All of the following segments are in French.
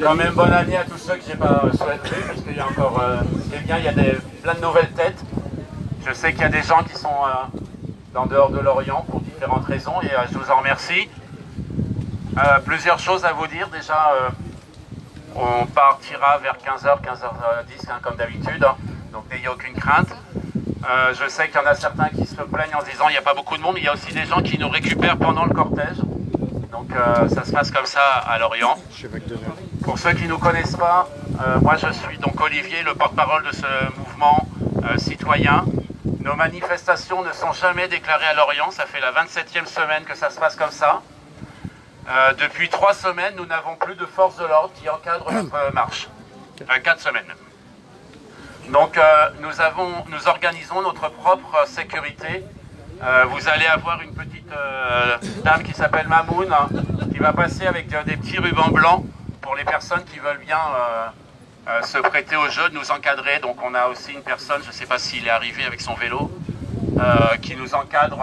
Quand même bonne année à tous ceux que j'ai pas souhaité, parce qu'il y a encore, c'est bien, il y a plein de nouvelles têtes. Je sais qu'il y a des gens qui sont en dehors de Lorient pour différentes raisons et je vous en remercie. Plusieurs choses à vous dire. Déjà, on partira vers 15h, 15h10 hein, comme d'habitude, hein, donc n'ayez aucune crainte. Je sais qu'il y en a certains qui se plaignent en se disant il n'y a pas beaucoup de monde, mais il y a aussi des gens qui nous récupèrent pendant le cortège. Donc ça se passe comme ça à Lorient. Pour ceux qui ne nous connaissent pas, moi je suis donc Olivier, le porte-parole de ce mouvement citoyen. Nos manifestations ne sont jamais déclarées à Lorient, ça fait la 27e semaine que ça se passe comme ça. Depuis 3 semaines, nous n'avons plus de force de l'ordre qui encadre notre marche. 4 semaines même. Donc nous organisons notre propre sécurité. Vous allez avoir une petite dame qui s'appelle Mamoun, hein, qui va passer avec des petits rubans blancs pour les personnes qui veulent bien se prêter au jeu, de nous encadrer. Donc on a aussi une personne, je ne sais pas s'il est arrivé avec son vélo, qui nous encadre,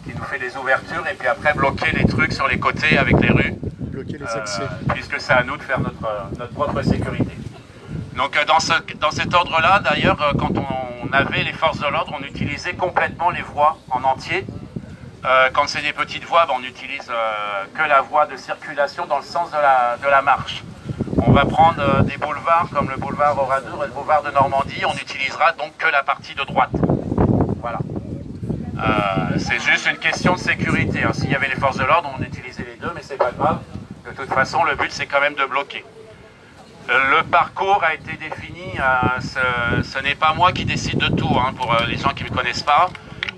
qui nous fait des ouvertures et puis après bloquer les trucs sur les côtés avec les rues. Bloquer les accès. Puisque c'est à nous de faire notre propre sécurité. Donc dans cet ordre-là, d'ailleurs, quand on avait les forces de l'ordre, on utilisait complètement les voies en entier. Quand c'est des petites voies, on n'utilise que la voie de circulation dans le sens de la marche. On va prendre des boulevards comme le boulevard Oradour et le boulevard de Normandie, on n'utilisera donc que la partie de droite. Voilà. C'est juste une question de sécurité. Hein. S'il y avait les forces de l'ordre, on utilisait les deux, mais c'est pas grave. De toute façon, le but c'est quand même de bloquer. Le parcours a été défini, ce n'est pas moi qui décide de tout, hein, pour les gens qui ne me connaissent pas.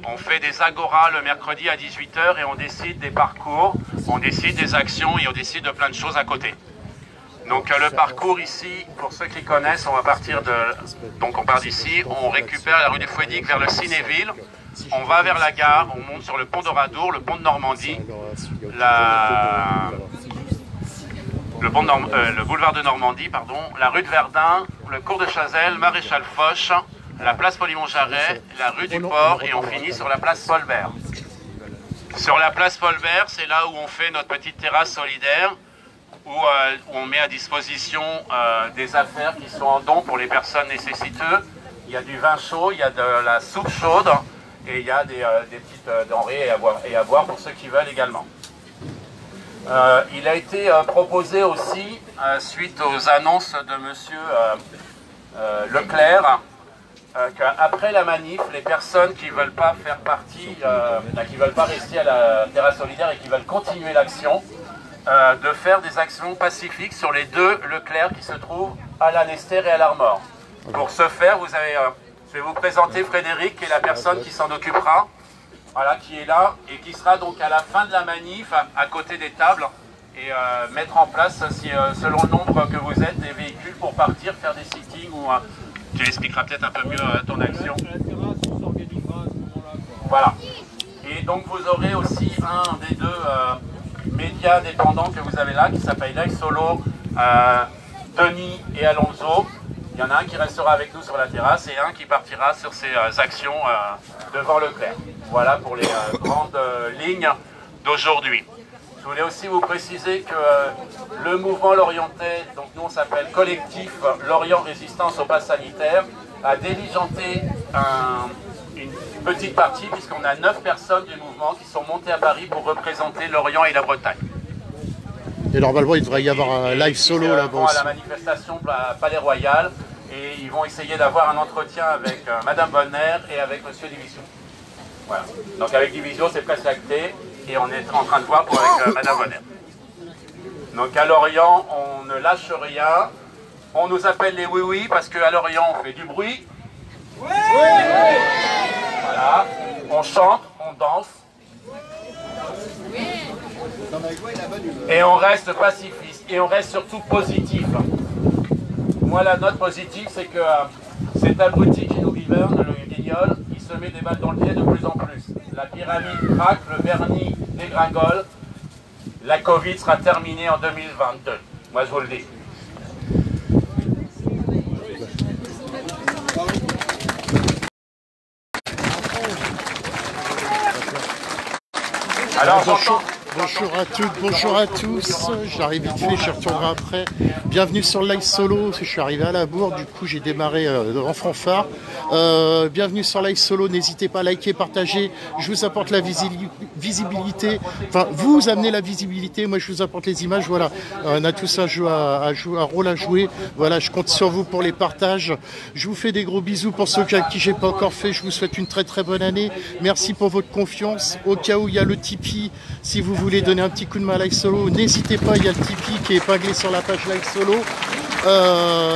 On fait des agoras le mercredi à 18 h et on décide des parcours, on décide des actions et on décide de plein de choses à côté. Donc le parcours ici, pour ceux qui connaissent, on va partir donc on part d'ici, on récupère la rue du Fouédic vers le Cinéville, on va vers la gare, on monte sur le pont d'Oradour, le pont de Normandie, le boulevard de Normandie, pardon, la rue de Verdun, le cours de Chazelles, Maréchal Foch, la place Polimont-Jarret, la rue du Port et on finit sur la place Paul Bert. Sur la place Paul Bert, c'est là où on fait notre petite terrasse solidaire, où on met à disposition des affaires qui sont en don pour les personnes nécessiteuses. Il y a du vin chaud, il y a de la soupe chaude et il y a des petites denrées à boire pour ceux qui veulent également. Il a été proposé aussi, suite aux annonces de monsieur Leclerc, qu'après la manif, les personnes qui ne veulent pas faire partie, qui ne veulent pas rester à la terrasse solidaire et qui veulent continuer l'action, de faire des actions pacifiques sur les 2 Leclerc qui se trouvent à l'Annester et à l'Armor. Pour ce faire, je vais vous présenter Frédéric, qui est la personne qui s'en occupera. Voilà, qui est là et qui sera donc à la fin de la manif à côté des tables et mettre en place, selon le nombre que vous êtes, des véhicules pour partir, faire des sittings ou tu expliqueras peut-être un peu mieux ton action. Voilà. Et donc vous aurez aussi un des 2 médias indépendants que vous avez là qui s'appelle Live Solo, Denis et Alonso. Il y en a un qui restera avec nous sur la terrasse et un qui partira sur ses actions devant Leclerc. Voilà pour les grandes lignes d'aujourd'hui. Je voulais aussi vous préciser que le mouvement Lorientais, donc nous on s'appelle Collectif Lorient Résistance au Pass Sanitaire, a diligenté une petite partie puisqu'on a 9 personnes du mouvement qui sont montées à Paris pour représenter Lorient et la Bretagne. Et normalement, il devrait y avoir un live solo là-bas. Ils vont à la manifestation à Palais Royal et ils vont essayer d'avoir un entretien avec Madame Bonner et avec Monsieur Division. Voilà. Donc avec Division, c'est presque acté et on est en train de voir pour avec Madame Bonner. Donc à Lorient, on ne lâche rien. On nous appelle les oui-oui parce qu'à Lorient, on fait du bruit. Oui. Voilà. On chante, on danse. Et on reste pacifiste et on reste surtout positif. Moi, la note positive, c'est que cet abruti qui nous gouverne, le guignol, il se met des balles dans le pied de plus en plus. La pyramide craque, le vernis dégringole. La Covid sera terminée en 2022. Moi, je vous le dis. Alors, Bonjour à toutes, bonjour à tous. J'arrive vite fait, je retournerai après. Bienvenue sur le live solo. Je suis arrivé à la bourre, du coup j'ai démarré en fanfare. Bienvenue sur live solo. N'hésitez pas à liker, partager. Je vous apporte la visibilité. Enfin, vous amenez la visibilité. Moi, je vous apporte les images. Voilà, on a tous un rôle à jouer. Voilà, je compte sur vous pour les partages. Je vous fais des gros bisous pour ceux à qui j'ai pas encore fait. Je vous souhaite une très très bonne année. Merci pour votre confiance. Au cas où il y a le Tipeee, si vous voulez donner un petit coup de main à Live Solo, n'hésitez pas, il y a le Tipeee qui est épinglé sur la page Live Solo.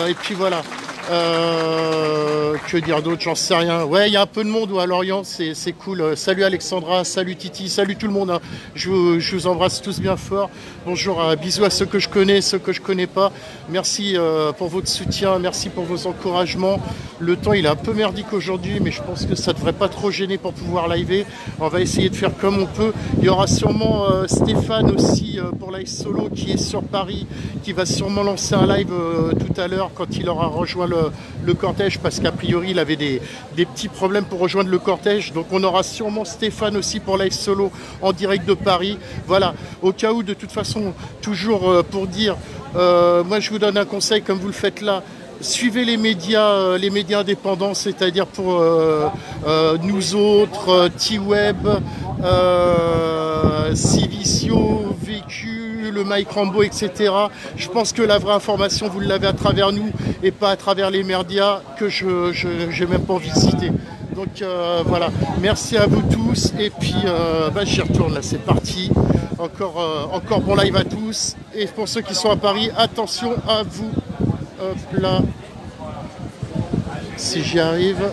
Et puis voilà. Que dire d'autre, j'en sais rien. Ouais, il y a un peu de monde à Lorient, c'est cool. Salut Alexandra, salut Titi, salut tout le monde. Hein. Je vous embrasse tous bien fort. Bonjour, bisous à ceux que je connais, ceux que je connais pas. Merci pour votre soutien, merci pour vos encouragements. Le temps il est un peu merdique aujourd'hui, mais je pense que ça devrait pas trop gêner pour pouvoir liver. On va essayer de faire comme on peut. Il y aura sûrement Stéphane aussi pour Live Solo qui est sur Paris, qui va sûrement lancer un live tout à l'heure quand il aura rejoint le cortège, parce qu'a priori il avait des petits problèmes pour rejoindre le cortège. Donc on aura sûrement Stéphane aussi pour Live Solo en direct de Paris. Voilà, au cas où, de toute façon, toujours pour dire, moi je vous donne un conseil comme vous le faites là. Suivez les médias indépendants, c'est-à-dire pour nous autres, T-Web, Civicio, Vécu, le Mike Rambo, etc. Je pense que la vraie information, vous l'avez à travers nous et pas à travers les médias que je n'ai même pas envie de citer. Donc voilà, merci à vous tous et puis j'y retourne là, c'est parti. Encore bon live à tous et pour ceux qui sont à Paris, attention à vous. Hop là, si j'y arrive,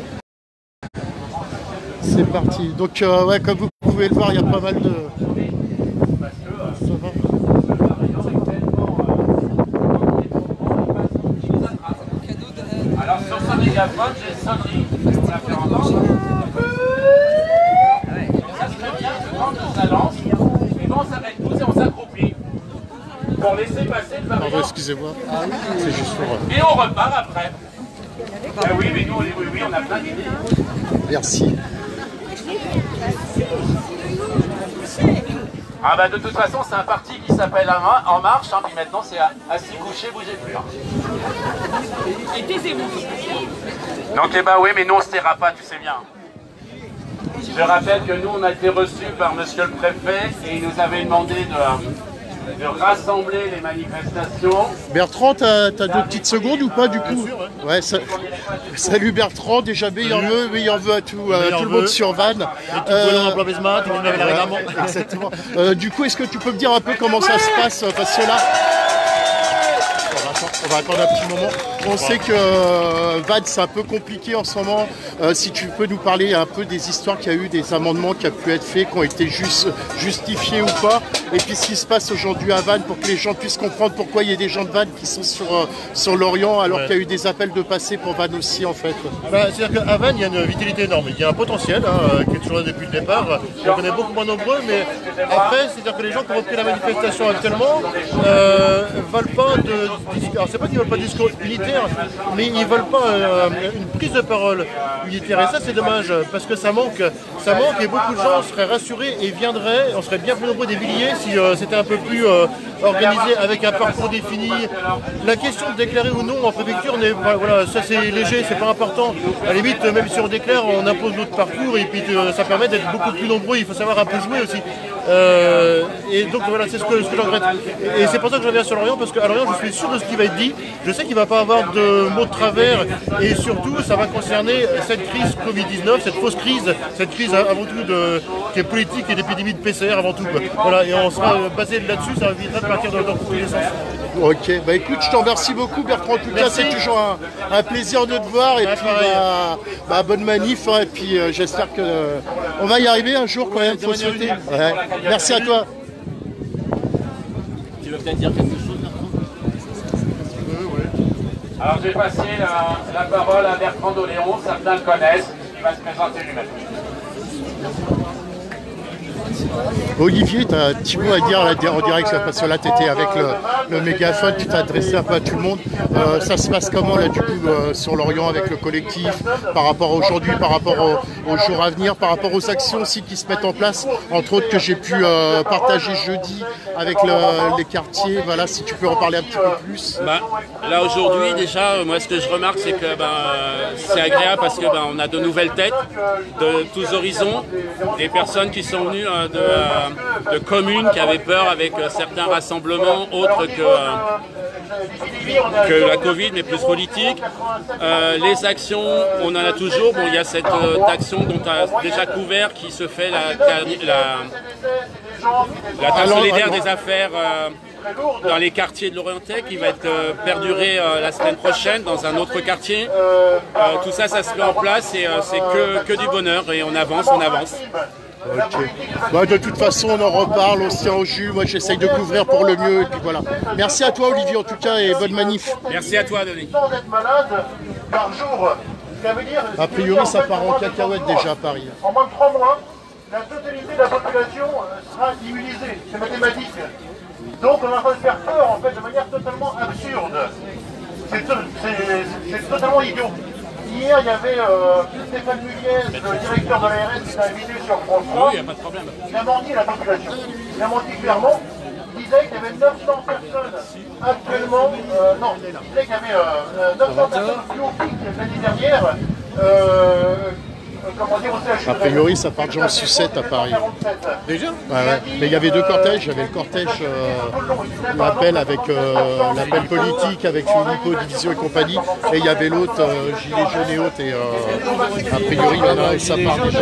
c'est parti. Donc ouais, comme vous pouvez le voir, il y a pas mal de... Ça va. Alors sur ce mégaphone, j'ai une sonnerie. On la faire entendre. Ça serait bien que quand ça lance, on s'arrête tous et on s'accroupit pour laisser passer le variant. Excusez-moi, c'est juste pour... Et on repart après. Ah oui, mais nous, oui, on a plein d'idées. Merci. Ah bah de toute façon, c'est un parti qui s'appelle En Marche, hein, puis maintenant c'est assis couché, bougez plus. Hein. Et taisez-vous. Donc eh bah oui, mais nous on se taira pas, tu sais bien. Je rappelle que nous on a été reçus par monsieur le préfet et il nous avait demandé de rassembler les manifestations. Bertrand, t'as 2 petites secondes ou pas du coup? Ouais, salut Bertrand, déjà meilleur vœu à tout le monde sur Vannes. Exactement. Du coup, est-ce que tu peux me dire un peu comment ça se passe? Parce que là, on va attendre un petit moment. On sait que Vannes c'est un peu compliqué en ce moment. Si tu peux nous parler un peu des histoires qu'il y a eu, des amendements qui ont pu être faits, qui ont été justifiés ou pas, et puis ce qui se passe aujourd'hui à Vannes pour que les gens puissent comprendre pourquoi il y a des gens de Vannes qui sont sur Lorient alors qu'il y a eu des appels de passer pour Vannes aussi en fait. C'est-à-dire qu'à Vannes il y a une vitalité énorme, il y a un potentiel qui est toujours là depuis le départ. Donc on est beaucoup moins nombreux, mais après c'est-à-dire que les gens qui ont repris la manifestation actuellement veulent pas de... Alors c'est pas qu'ils veulent pas de discours unitaire, mais ils veulent pas une prise de parole unitaire. Et ça c'est dommage parce que ça manque et beaucoup de gens seraient rassurés et viendraient, on serait bien plus nombreux des milliers si c'était un peu plus organisé avec un parcours défini. La question de déclarer ou non en préfecture, voilà, ça c'est léger, c'est pas important. À la limite, même si on déclare, on impose notre parcours et puis ça permet d'être beaucoup plus nombreux. Il faut savoir un peu jouer aussi. Et donc voilà, c'est ce que je regrette. Et c'est pour ça que je reviens sur Lorient, parce qu'à Lorient, je suis sûr de ce qui va être dit. Je sais qu'il ne va pas avoir de mots de travers, et surtout, ça va concerner cette crise Covid-19, cette fausse crise, cette crise avant tout qui est politique et d'épidémie de PCR avant tout. Voilà, et on sera basé là-dessus, ça évitera de partir dans tous les sens. Ok, bah écoute, je te remercie beaucoup Bertrand. En tout cas, c'est toujours un plaisir de te voir. Et puis, bonne manif. Hein, et puis, j'espère que on va y arriver un jour quand même. Faut souhaiter. Ouais. Merci à toi. Tu veux peut-être dire quelque chose, Bertrand? Alors j'ai passé la parole à Bertrand d'Oléron, certains le connaissent, il va se présenter lui-même. Olivier, tu as un petit mot à dire là, en direct, là, parce que là, tu étais avec le mégaphone, tu t'es adressé un peu à tout le monde. Ça se passe comment, là, du coup, sur Lorient, avec le collectif, par rapport à aujourd'hui, par rapport aux jours à venir, par rapport aux actions aussi qui se mettent en place, entre autres que j'ai pu partager jeudi avec les quartiers. Voilà, si tu peux en parler un petit peu plus. Là, aujourd'hui, déjà, moi, ce que je remarque, c'est que c'est agréable parce que on a de nouvelles têtes de tous horizons, des personnes qui sont venues de communes qui avaient peur avec certains rassemblements autres que la Covid, mais plus politique. Les actions, on en a toujours. Bon, il y a cette action dont tu as déjà couvert qui se fait la table solidaire des affaires dans les quartiers de Lorientais qui va être perdurée la semaine prochaine dans un autre quartier. Tout ça, ça se met en place et c'est que du bonheur et on avance, on avance. Ok. De toute façon, on en reparle, on se tient au jus. Moi, j'essaye de couvrir pour le mieux. Et puis voilà. Merci à toi, Olivier, en tout cas, et bonne manif. Merci à toi, Denis. Sans être malade par jour. Ça veut dire, a priori, ça part en cacahuète déjà à Paris. En moins de 3 mois, la totalité de la population sera immunisée. C'est mathématique. Donc on est en train de faire peur en fait de manière totalement absurde. C'est totalement idiot. Hier il y avait Stéphane Muliez, le directeur de l'ARS qui était invité sur France 3. Oui, il n'y a pas de problème. Il a menti à la population. Il a menti clairement. Il disait qu'il y avait 900 personnes actuellement. Non, il disait qu'il y avait 900 personnes plus au pic l'année dernière. Comment dire, a priori, ça part déjà en sucette à Paris. Déjà ouais. Mais il y avait deux cortèges. Il y avait le cortège, l'appel avec l'appel politique avec Philippot, Division et compagnie. Et il y avait l'autre, Gilets jaunes et autres. Et a priori, il y en a, et ça part déjà.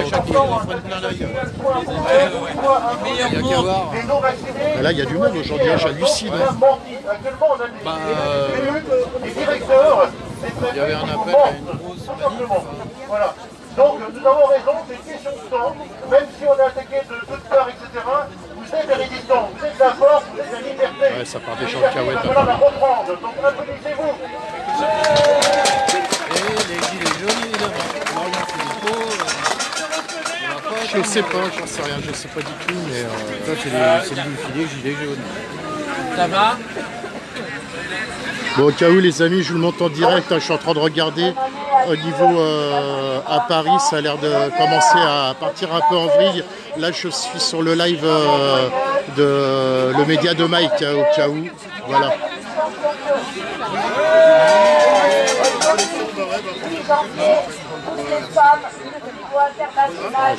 Et là, il y a du monde aujourd'hui. J'hallucine. Actuellement, on a des directeurs. Il y avait un appel à une grosse manif. Voilà. Donc nous avons raison, c'est une question de temps, même si on est attaqué de toutes parts, etc. Vous êtes des résistants, vous êtes de la force, vous êtes de la liberté. Ouais, ça part déjà en cahuète. On va la reprendre, donc applaudissez-vous. Et les gilets jaunes, évidemment. Marion Philippot. Je sais pas, j'en sais rien, je sais pas du tout, mais... Ça, c'est le défilé gilets jaunes. Ça va? Bon, au cas où, les amis, je vous le montre en direct. Je suis en train de regarder au niveau à Paris. Ça a l'air de commencer à partir un peu en vrille. Là, je suis sur le live de le média de Mike, au cas où. Voilà.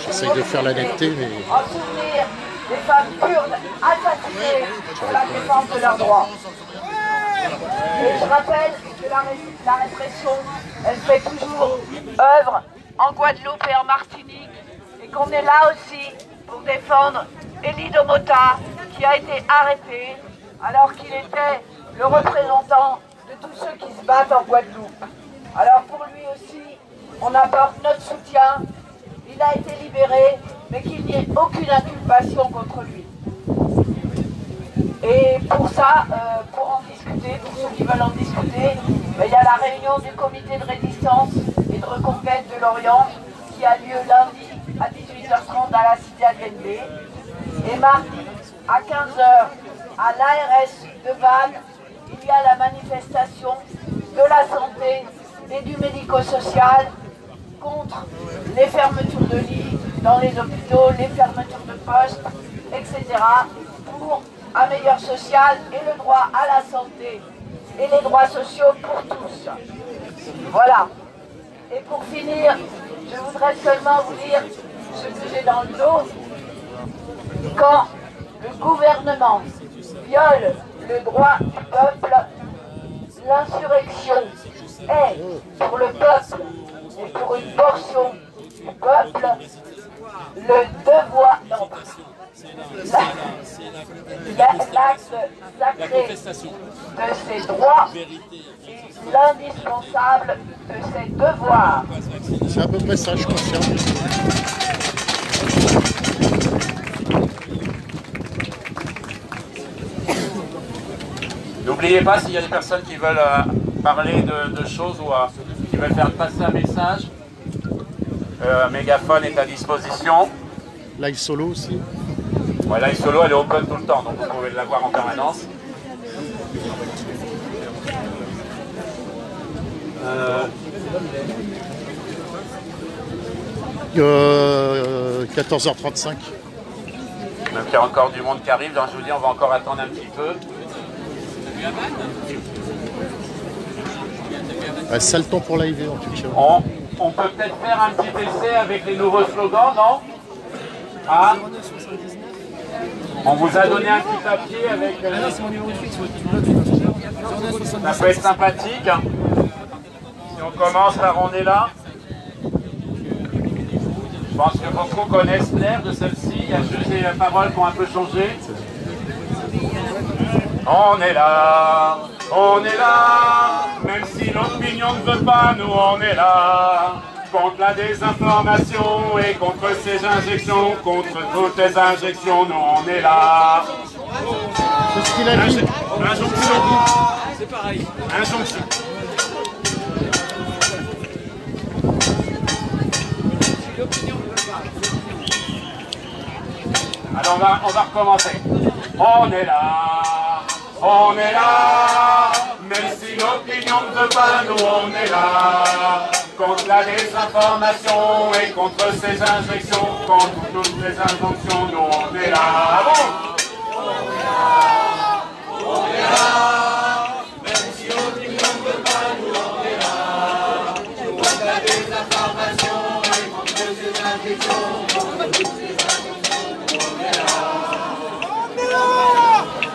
J'essaye de faire la netteté, mais... En souvenir des femmes kurdes assassinées pour la défense de leurs droits. Et je rappelle que la répression, elle fait toujours œuvre en Guadeloupe et en Martinique, et qu'on est là aussi pour défendre Elie Domota, qui a été arrêté alors qu'il était le représentant de tous ceux qui se battent en Guadeloupe. Alors pour lui aussi, on apporte notre soutien. Il a été libéré, mais qu'il n'y ait aucune inculpation contre lui. Et pour ça, pour en discuter, pour ceux qui veulent en discuter, il y a la réunion du comité de résistance et de reconquête de Lorient qui a lieu lundi à 18h30 à la cité ADNB. Et mardi à 15h à l'ARS de Vannes, il y a la manifestation de la santé et du médico-social contre les fermetures de lits dans les hôpitaux, les fermetures de postes, etc. pour un meilleur social et le droit à la santé et les droits sociaux pour tous. Voilà. Et pour finir, je voudrais seulement vous dire ce que j'ai dans le dos. Quand le gouvernement viole le droit du peuple, l'insurrection est pour le peuple et pour une portion du peuple le devoir, non, l'acte sacré de ses droits et l'indispensable de ses devoirs. C'est à peu près ça, je confirme. N'oubliez pas, s'il y a des personnes qui veulent parler de choses ou qui veulent faire passer un message, un mégaphone est à disposition. Live solo aussi. Voilà, et Solo, elle est open tout le temps, donc vous pouvez la voir en permanence. 14h35. Donc il y a encore du monde qui arrive, donc je vous dis, on va encore attendre un petit peu. Sale temps pour l'arrivée en tout cas. On peut peut-être faire un petit essai avec les nouveaux slogans, non? Ah, on vous a donné un petit papier avec... ça peut être sympathique. Si on commence par on est là. Je pense que beaucoup connaissent l'air de celle-ci. Il y a juste des paroles qui ont un peu changé. On est là, même si l'opinion ne veut pas, nous on est là. Contre la désinformation et contre ces injections, contre toutes les injections, nous on est là. C'est ce qu'il a dit. Injonction. C'est pareil. Injonction. Alors on va recommencer. On est là, même si l'opinion ne veut pas, nous on est là. Contre la désinformation et contre ces injections, contre toutes les injonctions, nous on est là. Ah bon? On est là, même si l'opinion ne veut pas, nous on est là. Contre la désinformation et contre ces injections, contre toutes ces injonctions, nous on est là.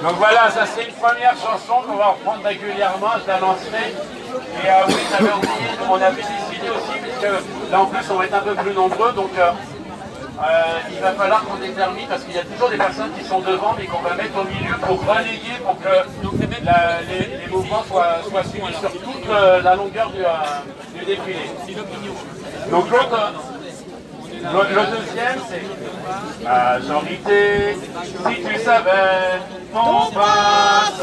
Donc voilà, ça c'est une première chanson qu'on va reprendre régulièrement, je l'annoncerai. Et oui, j'avais oublié, on avait décidé aussi, puisque là en plus on va être un peu plus nombreux, donc il va falloir qu'on détermine, parce qu'il y a toujours des personnes qui sont devant, mais qu'on va mettre au milieu pour relayer, pour que les mouvements soient suivis sur toute la longueur du défilé. Donc le deuxième c'est majorité, si tu savais, on passe,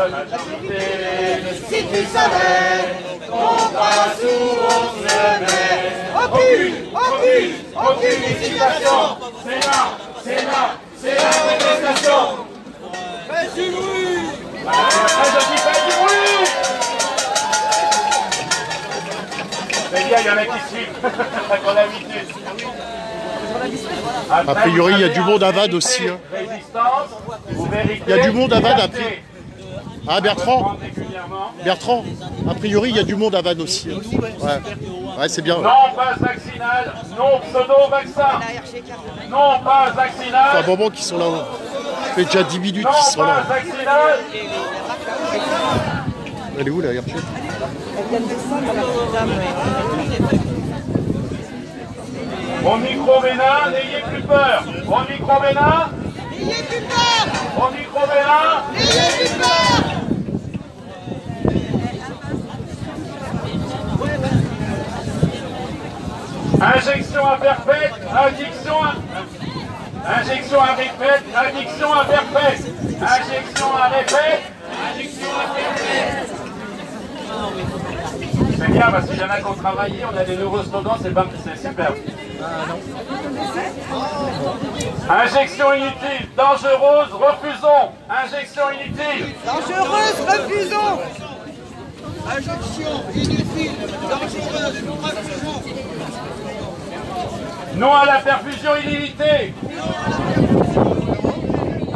majorité, si tu savais, on passe où on se met. Aucune hésitation, c'est là, c'est la contestation. Faites du bruit. Après je dis faites du bruit. C'est bien, il y en a qui suivent, qu'on a l'habitude. A priori, il y a du monde à Vannes aussi. Hein. Il y a du monde à Vannes après. Ah, Bertrand, a priori, il y a du monde à Vannes aussi. Hein. Ouais, c'est bien. Ouais. Non passe vaccinal, non pseudo-vaccin. Non passe vaccinal. C'est un moment qu'ils sont là-haut. Ça fait déjà 10 minutes qu'ils sont là. Non passe vaccinal. Elle est où la RG? Au micro Bénin, n'ayez plus peur. Au micro Bénin, n'ayez plus peur. Au micro Bénin, n'ayez plus peur. Injection à perpète, addiction à répète, addiction à perpète. Injection à répète, addiction à perpète. C'est bien parce qu'il y en a qui ont travaillé, on a des nouveaux slogans, c'est super. Injection inutile, dangereuse, refusons. Injection inutile. Dangereuse, refusons. Injection inutile, dangereuse, refusons. Non à la perfusion illimitée.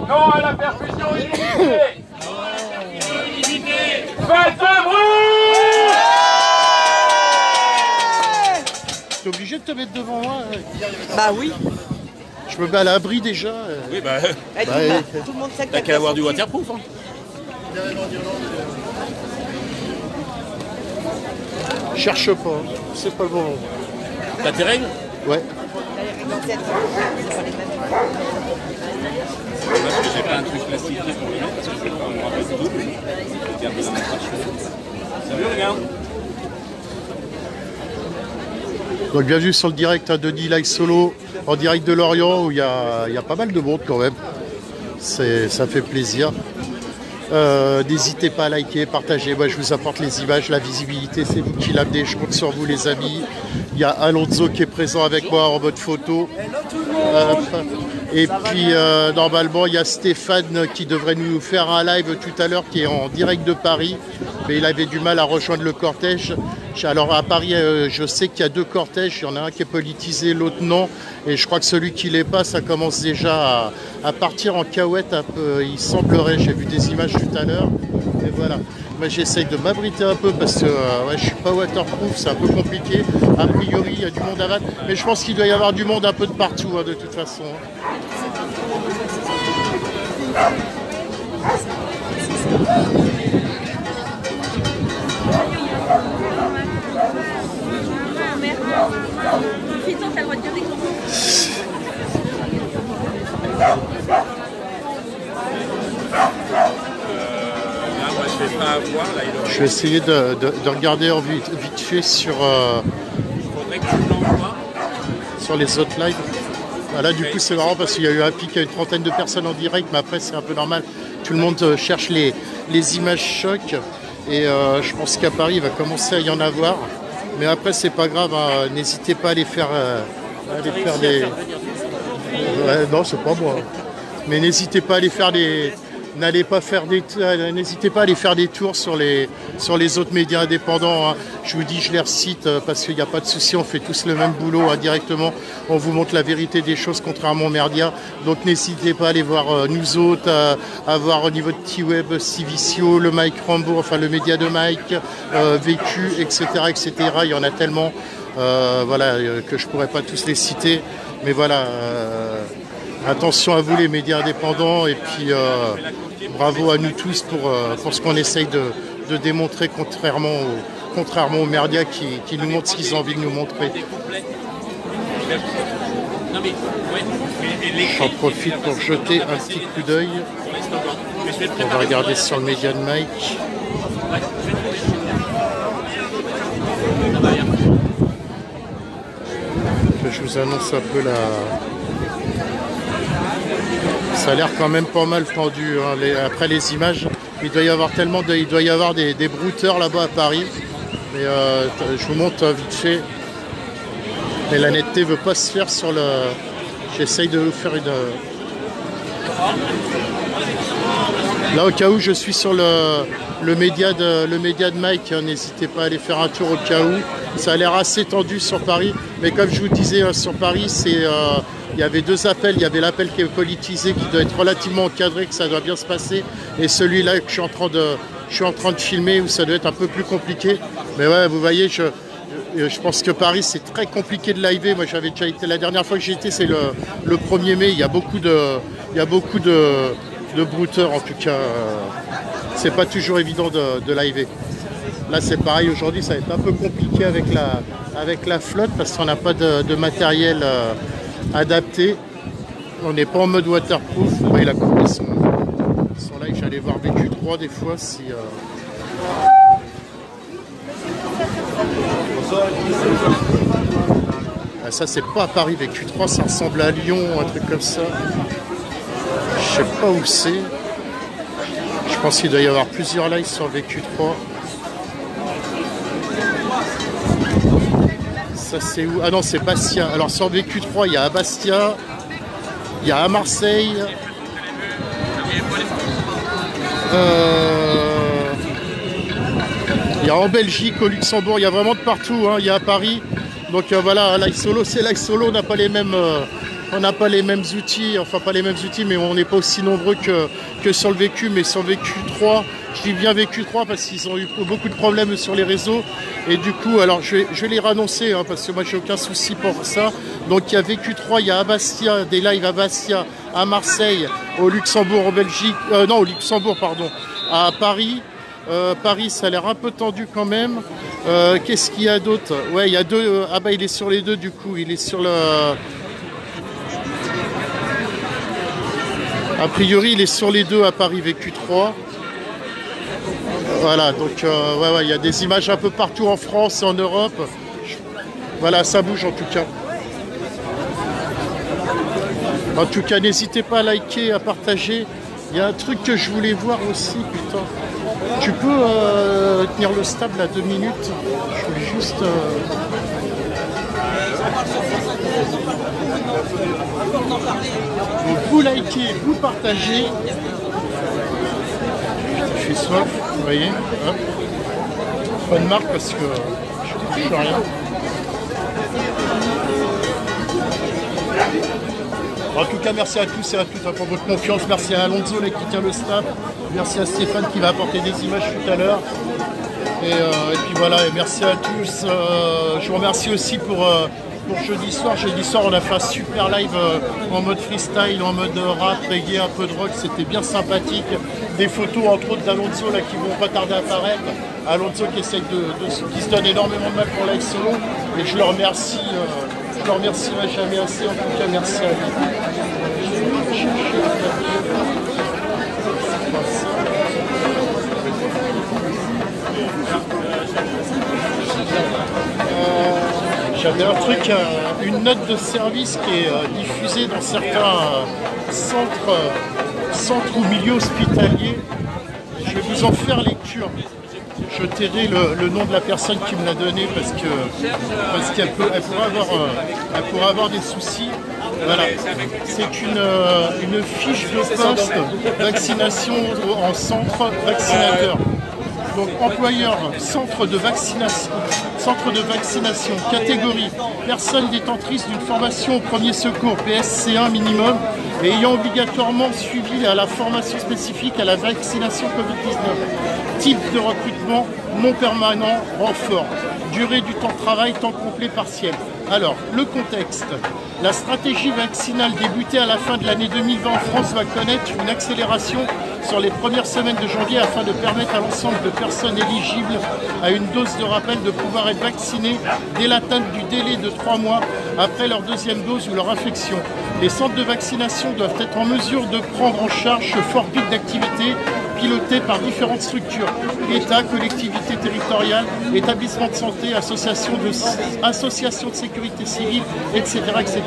Non à la perfusion illimitée. Faites du bruit. T'es obligé de te mettre devant moi? Bah oui. Je me mets à l'abri déjà. Oui, bah, Tout le monde sait que t'as qu'à avoir du waterproof. Hein. Cherche pas, c'est pas le moment. T'as tes règles? Ouais. Parce que j'ai pas un truc plastifié pour le mettre, parce que je vais pas me rappeler tout. Je garde de la mettre à cheveux. Salut les gars. Donc bienvenue sur le direct à Denis Live Solo, en direct de Lorient, où il y a pas mal de monde quand même. Ça fait plaisir. N'hésitez pas à liker, partager. Moi, je vous apporte les images, la visibilité, c'est vous qui l'amenez. Je compte sur vous, les amis. Il y a Alonso qui est présent avec moi en mode photo. Et puis normalement il y a Stéphane qui devrait nous faire un live tout à l'heure qui est en direct de Paris. Mais il avait du mal à rejoindre le cortège. Alors à Paris, je sais qu'il y a 2 cortèges. Il y en a un qui est politisé, l'autre non. Et je crois que celui qui l'est pas, ça commence déjà à partir en cahuète un peu. Il semblerait, j'ai vu des images tout à l'heure. Et voilà. Moi j'essaye de m'abriter un peu parce que ouais, je suis pas waterproof, c'est un peu compliqué. A priori, il y a du monde à Vannes. Mais je pense qu'il doit y avoir du monde un peu de partout, hein, de toute façon. Je vais essayer de regarder vite fait sur les autres lives. Voilà, du coup c'est marrant parce qu'il y a eu un pic à une trentaine de personnes en direct, mais après c'est un peu normal. Tout le monde cherche les images chocs et je pense qu'à Paris il va commencer à y en avoir. Mais après c'est pas grave, hein. N'hésitez pas à aller faire des... Ouais, non, c'est pas moi. Mais n'hésitez pas à aller faire des... N'hésitez pas à aller faire des tours sur les autres médias indépendants. Hein. Je vous dis, je les recite parce qu'il n'y a pas de souci, on fait tous le même boulot indirectement. On vous montre la vérité des choses, contrairement aux merdias. Donc n'hésitez pas à aller voir nous autres, à voir au niveau de T-Web, Civicio, le Mike Rambo, enfin le média de Mike, Vécu, etc., etc. Il y en a tellement voilà, que je ne pourrais pas tous les citer. Mais voilà... attention à vous les médias indépendants et puis bravo à nous tous pour ce qu'on essaye de démontrer contrairement aux merdias qui nous montrent ce qu'ils ont envie de nous montrer. J'en profite pour jeter un petit coup d'œil. On va regarder sur le média de Mike. Je vous annonce un peu la... Ça a l'air quand même pas mal tendu, hein. Après les images, il doit y avoir des brouteurs là-bas à Paris. Mais je vous montre vite fait. Mais la netteté veut pas se faire sur le... J'essaye de vous faire une... Là au cas où je suis sur le média de Mike, hein, n'hésitez pas à aller faire un tour au cas où. Ça a l'air assez tendu sur Paris. Mais comme je vous disais, sur Paris, c'est... il y avait 2 appels, il y avait l'appel qui est politisé, qui doit être relativement encadré, que ça doit bien se passer, et celui-là que je suis en train de filmer, où ça doit être un peu plus compliqué. Mais ouais, vous voyez, je pense que Paris, c'est très compliqué de liver. Moi, j'avais déjà été, la dernière fois que j'ai été, c'est le 1er mai, il y a beaucoup de brouteurs, en tout cas. C'est pas toujours évident de liver. Là, c'est pareil, aujourd'hui, ça va être un peu compliqué avec la flotte, parce qu'on n'a pas de matériel... adapté. On n'est pas en mode waterproof. Il a coupé son live. J'allais voir Vécu 3 des fois si... Ah, ça c'est pas à Paris Vécu 3, ça ressemble à Lyon, un truc comme ça. Je sais pas où c'est. Je pense qu'il doit y avoir plusieurs lives sur Vécu 3. Ça c'est où? Ah non, c'est Bastia. Alors sur Vécu 3, il y a à Bastia, il y a à Marseille, il y a en Belgique, au Luxembourg, il y a vraiment de partout, hein. Il y a à Paris. Donc voilà, Live Solo, c'est Live Solo, on n'a pas les mêmes outils, enfin pas les mêmes outils, mais on n'est pas aussi nombreux que sur le Vécu, mais sur Vécu 3, je dis bien Vécu 3 parce qu'ils ont eu beaucoup de problèmes sur les réseaux. Et du coup, alors je vais les annoncer hein, parce que moi j'ai aucun souci pour ça. Donc il y a Vécu 3, il y a à Bastia, des lives à Bastia, à Marseille, au Luxembourg, en Belgique, non au Luxembourg pardon, à Paris. Paris ça a l'air un peu tendu quand même. Qu'est-ce qu'il y a d'autre? Ouais, il y a 2, ah bah il est sur les 2 du coup, il est sur le... A priori il est sur les 2 à Paris Vécu 3. Voilà, donc ouais, il y a des images un peu partout en France et en Europe. Voilà, ça bouge en tout cas. En tout cas, n'hésitez pas à liker, à partager. Il y a un truc que je voulais voir aussi, putain. Tu peux tenir le stable à 2 minutes? Je voulais juste... Donc vous likez, vous partagez. Je suis soif, vous voyez. Hop. Pas de marque parce que je ne touche rien. En tout cas, merci à tous et à toutes pour votre confiance. Merci à Alonso là, qui tient le staff. Merci à Stéphane qui va apporter des images tout à l'heure. Et puis voilà, et merci à tous. Je vous remercie aussi pour jeudi soir. Jeudi soir, on a fait un super live en mode freestyle, en mode rap, reggae, un peu de rock. C'était bien sympathique. Des photos, entre autres, d'Alonso là qui vont pas tarder à apparaître. Alonso qui essaye qui se donne énormément de mal pour live solo. Et je le remercie. Je le remercierai jamais assez. En tout cas, merci à lui. J'avais un truc, une note de service qui est diffusée dans certains centres ou milieux hospitaliers. Je vais vous en faire lecture. Je tairai le nom de la personne qui me l'a donné parce qu'elle pourrait avoir des soucis. Voilà. C'est une fiche de poste vaccination en centre vaccinateur. Donc employeur, centre de vaccination, catégorie, personne détentrice d'une formation au premier secours, PSC1 minimum, et ayant obligatoirement suivi à la formation spécifique à la vaccination Covid-19. Type de recrutement, non permanent, renfort. Durée du temps de travail, temps complet partiel. Alors, le contexte. La stratégie vaccinale débutée à la fin de l'année 2020 en France va connaître une accélération sur les premières semaines de janvier afin de permettre à l'ensemble de personnes éligibles à une dose de rappel de pouvoir être vaccinées dès l'atteinte du délai de 3 mois après leur deuxième dose ou leur infection. Les centres de vaccination doivent être en mesure de prendre en charge ce fort pic d'activité piloté par différentes structures, État, collectivités territoriales, établissements de santé, associations de sécurité civile, etc., etc.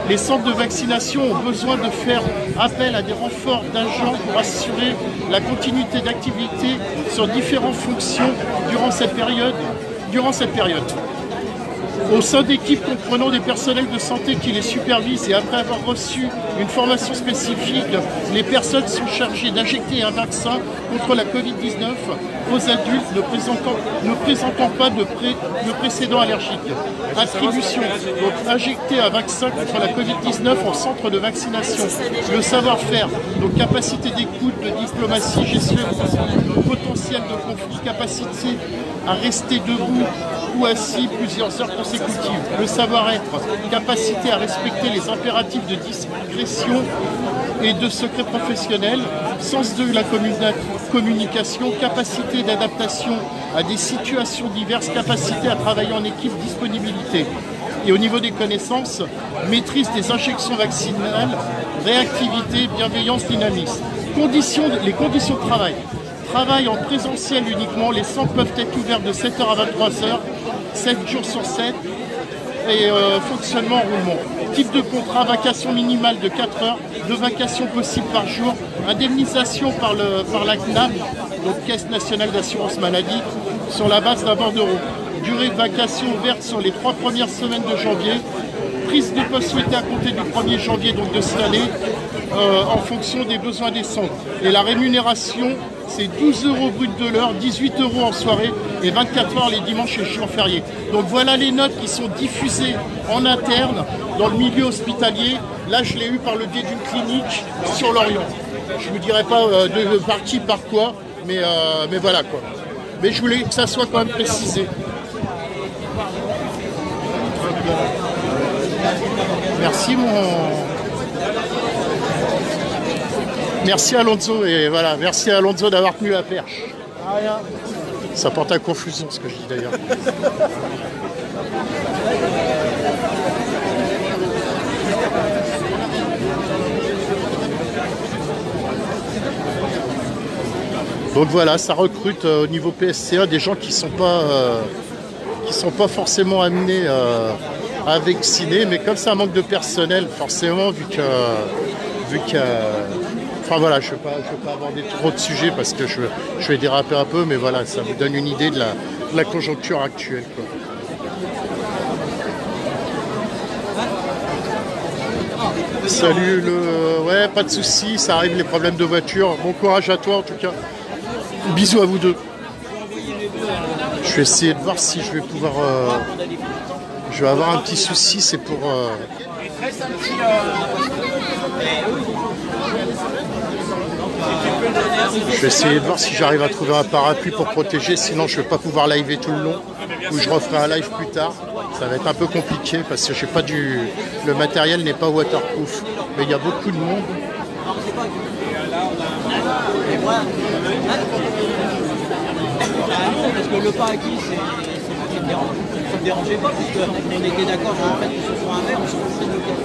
Les centres de vaccination ont besoin de faire appel à des renforts d'agents pour assurer la continuité d'activité sur différentes fonctions durant cette période. Au sein d'équipes comprenant des personnels de santé qui les supervisent et après avoir reçu une formation spécifique, les personnes sont chargées d'injecter un vaccin contre la Covid-19 aux adultes ne présentant pas de précédent allergique. Attribution, donc injecter un vaccin contre la Covid-19 en centre de vaccination. Le savoir-faire, donc capacité d'écoute, de diplomatie, gestion potentiel de conflit, capacité à rester debout ou assis plusieurs heures consécutives. Le savoir-être, capacité à respecter les impératifs de discrétion et de secret professionnel, sens de la communication, capacité d'adaptation à des situations diverses, capacité à travailler en équipe, disponibilité. Et au niveau des connaissances, maîtrise des injections vaccinales, réactivité, bienveillance, dynamisme. Les conditions de travail. Travail en présentiel uniquement, les centres peuvent être ouverts de 7h à 23h, 7 jours sur 7, et fonctionnement en roulement. Type de contrat, vacation minimale de 4 heures, 2 vacations possibles par jour, indemnisation par la CNAM, donc Caisse nationale d'assurance maladie, sur la base d'un bordereau. Durée de vacation ouverte sur les 3 premières semaines de janvier, prise de poste souhaitée à compter du 1er janvier donc de cette année, en fonction des besoins des centres. Et la rémunération, c'est 12 € brut de l'heure, 18 € en soirée et 24 heures les dimanches et jours fériés. Donc voilà les notes qui sont diffusées en interne dans le milieu hospitalier. Là, je l'ai eu par le biais d'une clinique sur l'Orient. Je ne vous dirai pas de par qui, par quoi, mais voilà quoi. Mais je voulais que ça soit quand même précisé. Merci Merci Alonso, et voilà, merci à Alonso d'avoir tenu la perche. Rien. Ça porte à confusion ce que je dis d'ailleurs. Donc voilà, ça recrute au niveau PSC1 des gens qui sont pas forcément amenés à vacciner, mais comme ça un manque de personnel, forcément, vu que enfin voilà, je ne vais pas aborder trop de sujets parce que je vais déraper un peu, mais voilà, ça vous donne une idée de la conjoncture actuelle, quoi. Salut le... Ouais, pas de soucis, ça arrive les problèmes de voiture. Bon courage à toi en tout cas. Bisous à vous deux. Je vais essayer de voir si je vais pouvoir... Je vais avoir un petit souci, c'est pour... Je vais essayer de voir si j'arrive à trouver un parapluie pour protéger, sinon je ne vais pas pouvoir liver tout le long, ou je referai un live plus tard. Ça va être un peu compliqué parce que j'ai pas du... le matériel n'est pas waterproof, mais il y a beaucoup de monde. Parce que le pas acquis, ça ne dérangeait pas, puisqu'on était d'accord sur le fait que ce soit un maire, on s'en foutait de lequel.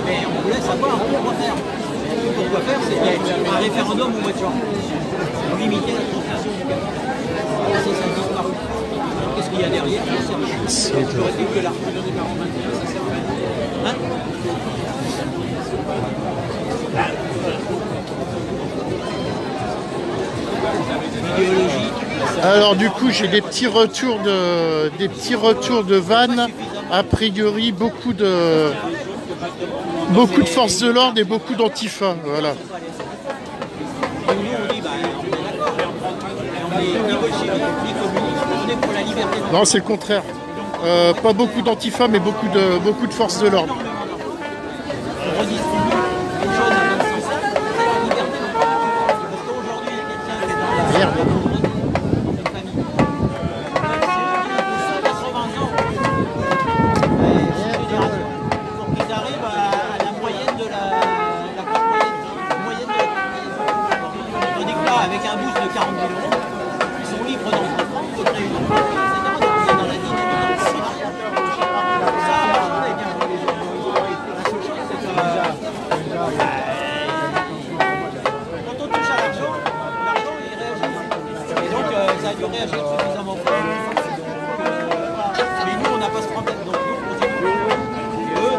Mais on voulait savoir quoi faire. Pourquoi faire, c'est qu'il y a un référendum aux voitures. Pour limiter la transmission du camion. Ça disparaît. Qu'est-ce qu'il y a derrière? C'est que la reproduction des 40 ça sert à rien. Hein? Idéologie. Alors du coup j'ai des petits retours de vannes, a priori beaucoup de forces de l'ordre et beaucoup d'antifa, voilà. Non, c'est le contraire. Pas beaucoup d'antifa mais beaucoup de forces de l'ordre. Merde. Avec un boost de 40 000 €, ils sont libres d'entreprendre, de créer une entreprise, etc. Donc on est dans la dynamique d'entrepreneuriat. Ça, on est bien pour les gens. La seule chose, c'est que quand on touche à l'argent, il réagit. Et donc ça a dû réagir suffisamment fort. Mais nous, on n'a pas ce problème. Donc nous, on continue. Et eux,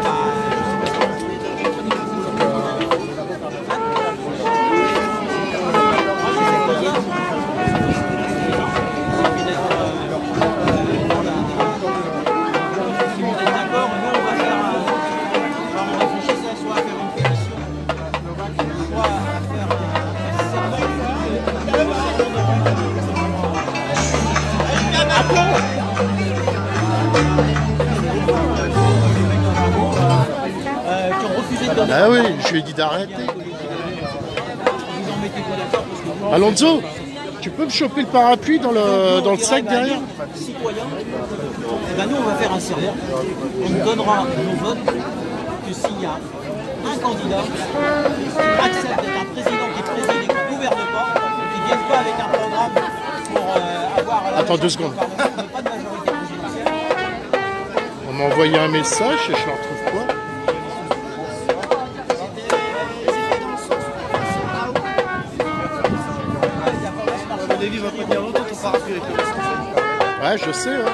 Ah oui, je lui ai dit d'arrêter. Alonso, tu peux me choper le parapluie dans le sac derrière? Citoyens, eh ben nous on va faire un serment. On nous donnera nos votes que s'il y a un candidat qui accepte d'être un président qui préside et qui ne gouverne pas, qui ne vienne pas avec un programme pour avoir... Attends 2 secondes. Pas de majorité présidentielle. On m'a envoyé un message et je ne le retrouve pas. Ouais, je sais. Hein.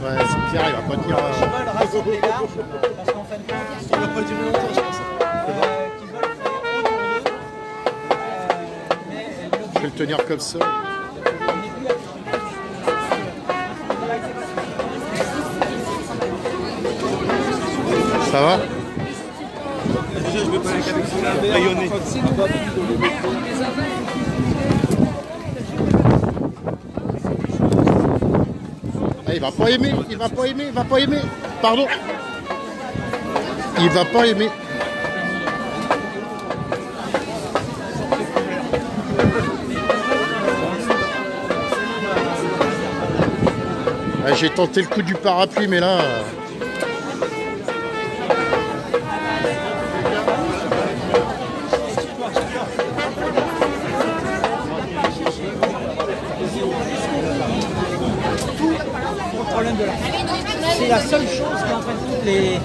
Ouais, c'est Pierre, il va pas tenir. Rassembler large, parce qu'en fin de compte, ça va pas durer longtemps, je pense. Qui veulent faire autour d'eux. Je vais le tenir comme ça. Ça va? Déjà, je vais pas aller avec ça, rayonner. Ah, il va pas aimer, il va pas aimer, il va pas aimer. Pardon. Il va pas aimer. Ah, j'ai tenté le coup du parapluie, mais là... C'est la seule chose qui en fait toutes les...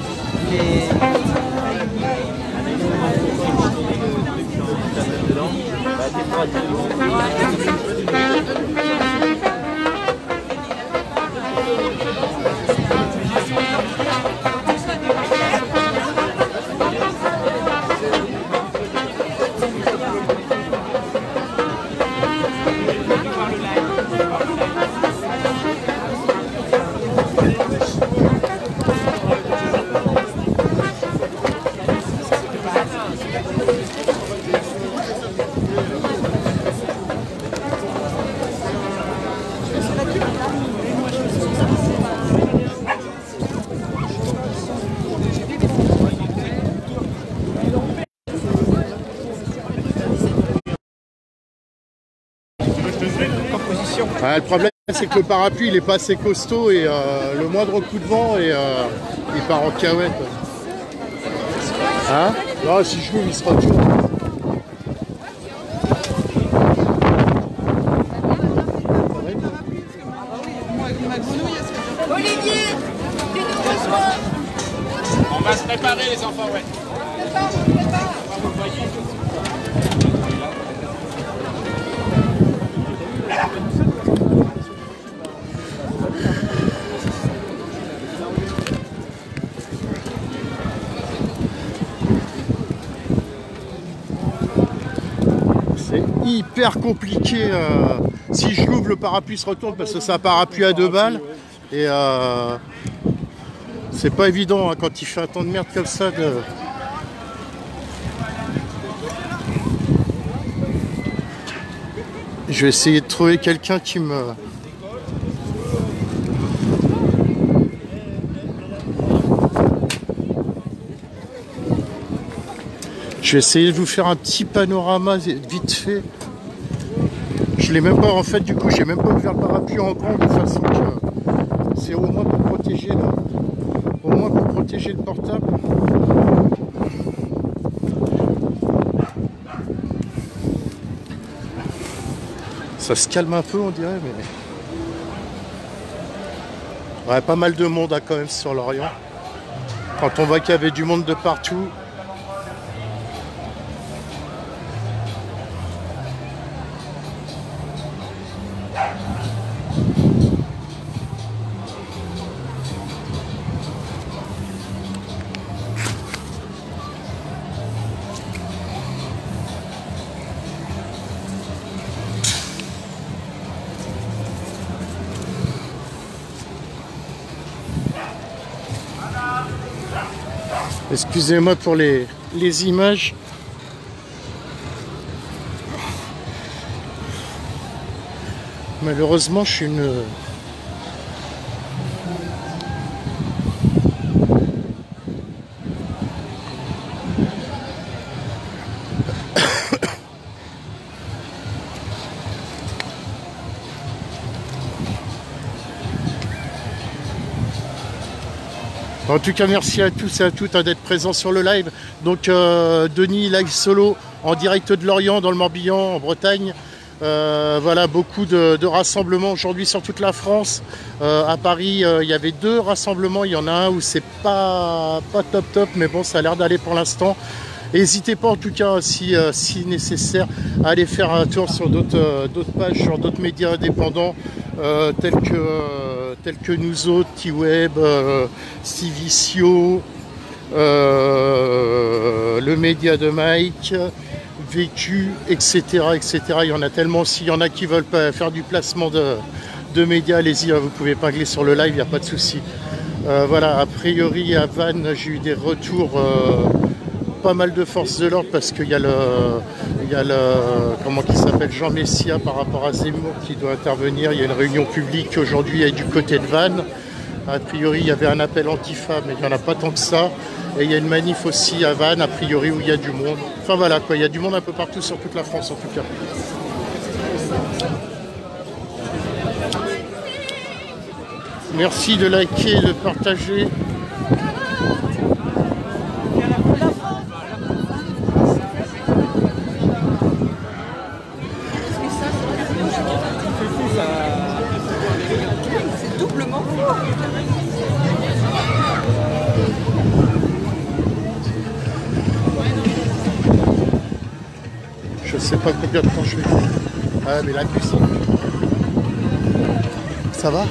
Ouais, le problème, c'est que le parapluie, il est pas assez costaud et le moindre coup de vent, et, il part en cahuète. Hein? Non, si je veux, il se retourne. Olivier, dis-nous reçois. On va se préparer les enfants, ouais. C'est hyper compliqué. Si je l'ouvre, le parapluie se retourne parce que c'est un parapluie à 2 balles. Et c'est pas évident hein, quand il fait un temps de merde comme ça. Je vais essayer de trouver quelqu'un qui me... Je vais essayer de vous faire un petit panorama vite fait. Je l'ai même pas en fait, du coup j'ai même pas ouvert le parapluie en grand de façon que c'est au moins pour protéger le portable. Ça se calme un peu on dirait, mais ouais, pas mal de monde hein, quand même sur l'Orient. Quand on voit qu'il y avait du monde de partout. Excusez-moi pour les images. Malheureusement, je suis une... En tout cas, merci à tous et à toutes d'être présents sur le live. Donc, Denis, live solo en direct de Lorient, dans le Morbihan, en Bretagne. Voilà, beaucoup de rassemblements aujourd'hui sur toute la France. À Paris, il y avait 2 rassemblements. Il y en a un où c'est pas top, mais bon, ça a l'air d'aller pour l'instant. N'hésitez pas en tout cas, si nécessaire, à aller faire un tour sur d'autres pages, sur d'autres médias indépendants, tels que nous autres, T-Web, Civicio, le média de Mike, Vécu, etc., etc. Il y en a tellement. S'il y en a qui veulent pas faire du placement de médias, allez-y, vous pouvez pingler sur le live, il n'y a pas de souci. Voilà, a priori à Vannes, j'ai eu des retours, pas mal de forces de l'ordre parce qu'il y a le comment il s'appelle, Jean Messia par rapport à Zemmour qui doit intervenir. Il y a une réunion publique aujourd'hui du côté de Vannes. A priori, il y avait un appel antifa, mais il n'y en a pas tant que ça. Et il y a une manif aussi à Vannes, a priori, où il y a du monde. Enfin voilà, quoi, il y a du monde un peu partout sur toute la France en tout cas. Merci de liker et de partager. C'est doublement fort. Je sais pas combien de temps je fais. Ah mais la cuisine. Ça va?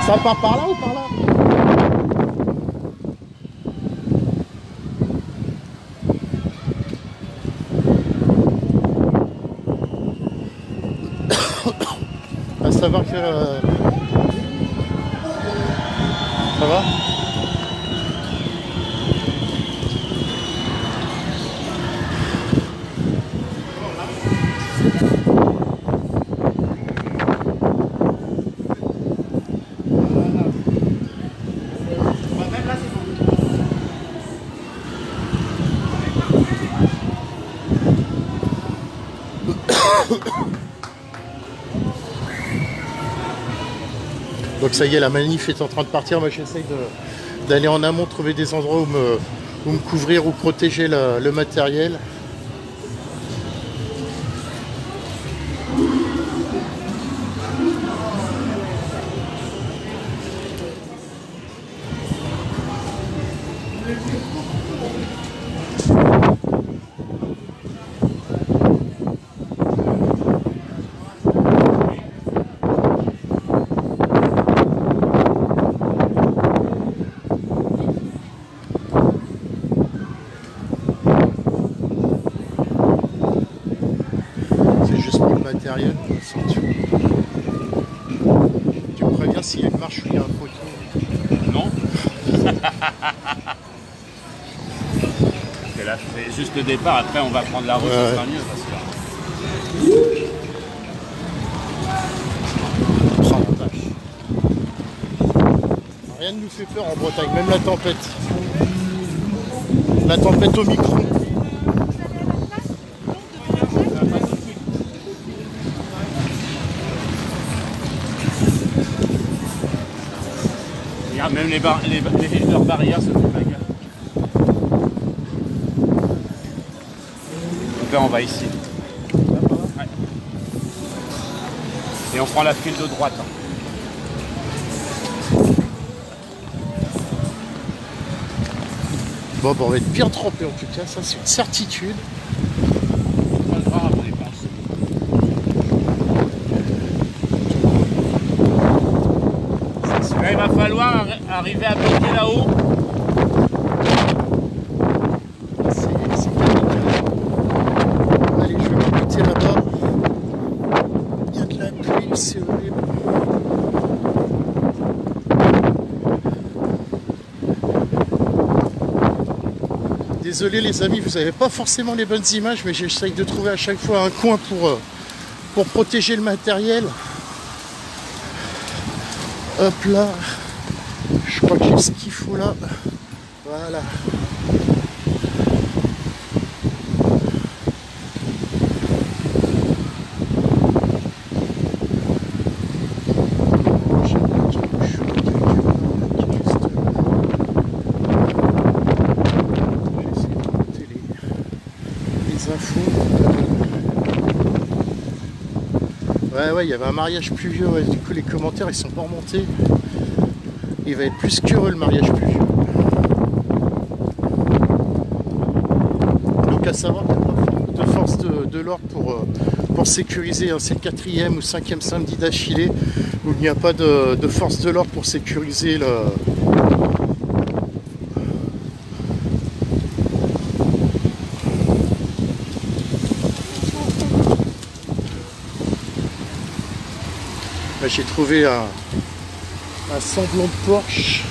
Ça part par là ou par là? À savoir que... Ça va? Donc ça y est, la manif est en train de partir. Moi j'essaye d'aller en amont, trouver des endroits où me couvrir ou protéger le matériel. Matériel, tu me préviens s'il y a une marche ou il y a un poteau? Non. C'est là, c'est juste le départ, après on va prendre la route, ça sera mieux parce que... Rien ne nous fait peur en Bretagne, même la tempête. La tempête au micro. Même leurs barrières se font la gueule. Donc là on va ici. Ouais. Et on prend la file de droite. Bon, on va être bien trempé en tout cas, ça c'est une certitude. Là, il va falloir arriver à bloquer là-haut. C'est capital. Allez, je vais m'écouter là-bas. Il y a de la pluie, c'est horrible. Désolé les amis, vous n'avez pas forcément les bonnes images, mais j'essaye de trouver à chaque fois un coin pour protéger le matériel. Hop là, je crois que j'ai ce qu'il faut là. Voilà. Ouais, il y avait un mariage pluvieux, ouais. Du coup les commentaires ils sont pas remontés. Il va être plus qu'heureux le mariage pluvieux. Donc à savoir qu'il y a de force de l'ordre pour sécuriser, hein. C'est le 4e ou 5e samedi d'affilée où il n'y a pas de force de l'ordre pour sécuriser le... J'ai trouvé un semblant de Porsche.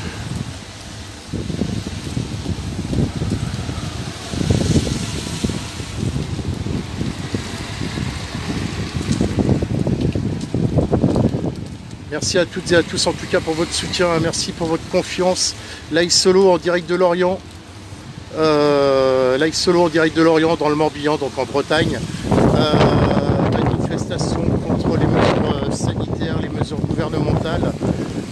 Merci à toutes et à tous en tout cas pour votre soutien, merci pour votre confiance. Live solo en direct de Lorient. Live solo en direct de Lorient dans le Morbihan, donc en Bretagne. Manifestation contre les mesures sanitaires, les mesures gouvernementales.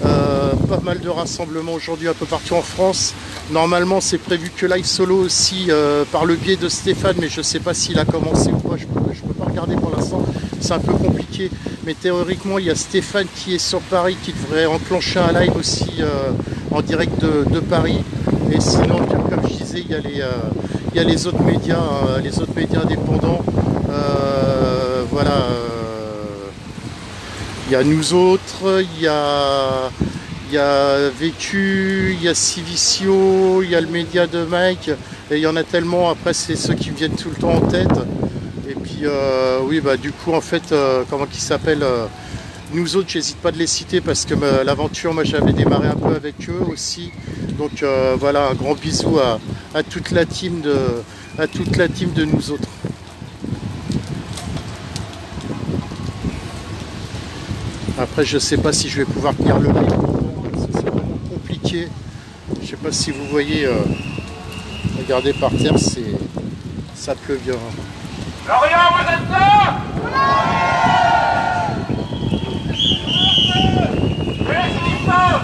Pas mal de rassemblements aujourd'hui un peu partout en France. Normalement c'est prévu que live solo aussi par le biais de Stéphane, mais je ne sais pas s'il a commencé ou pas, je peux pas regarder pour l'instant, c'est un peu compliqué. Mais théoriquement il y a Stéphane qui est sur Paris qui devrait enclencher un live aussi en direct de Paris. Et sinon, comme je disais, il y a les autres médias, indépendants. Voilà. Il y a nous autres, il y a Il y a Vécu, il y a Civicio, il y a le média de Mike, et il y en a tellement. Après, c'est ceux qui me viennent tout le temps en tête. Et puis, oui, bah, du coup, en fait, comment qu'ils s'appellent nous autres, j'hésite pas de les citer parce que l'aventure, moi, j'avais démarré un peu avec eux aussi. Donc, voilà, un grand bisou à toute la team de nous autres. Après, je sais pas si je vais pouvoir tenir le live. C'est vraiment compliqué. Je sais pas si vous voyez. Regardez par terre, ça pleut bien. Lorient, vous êtes là? Résistance!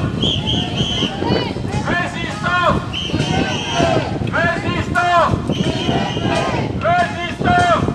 Résistance! Résistance! Résistance!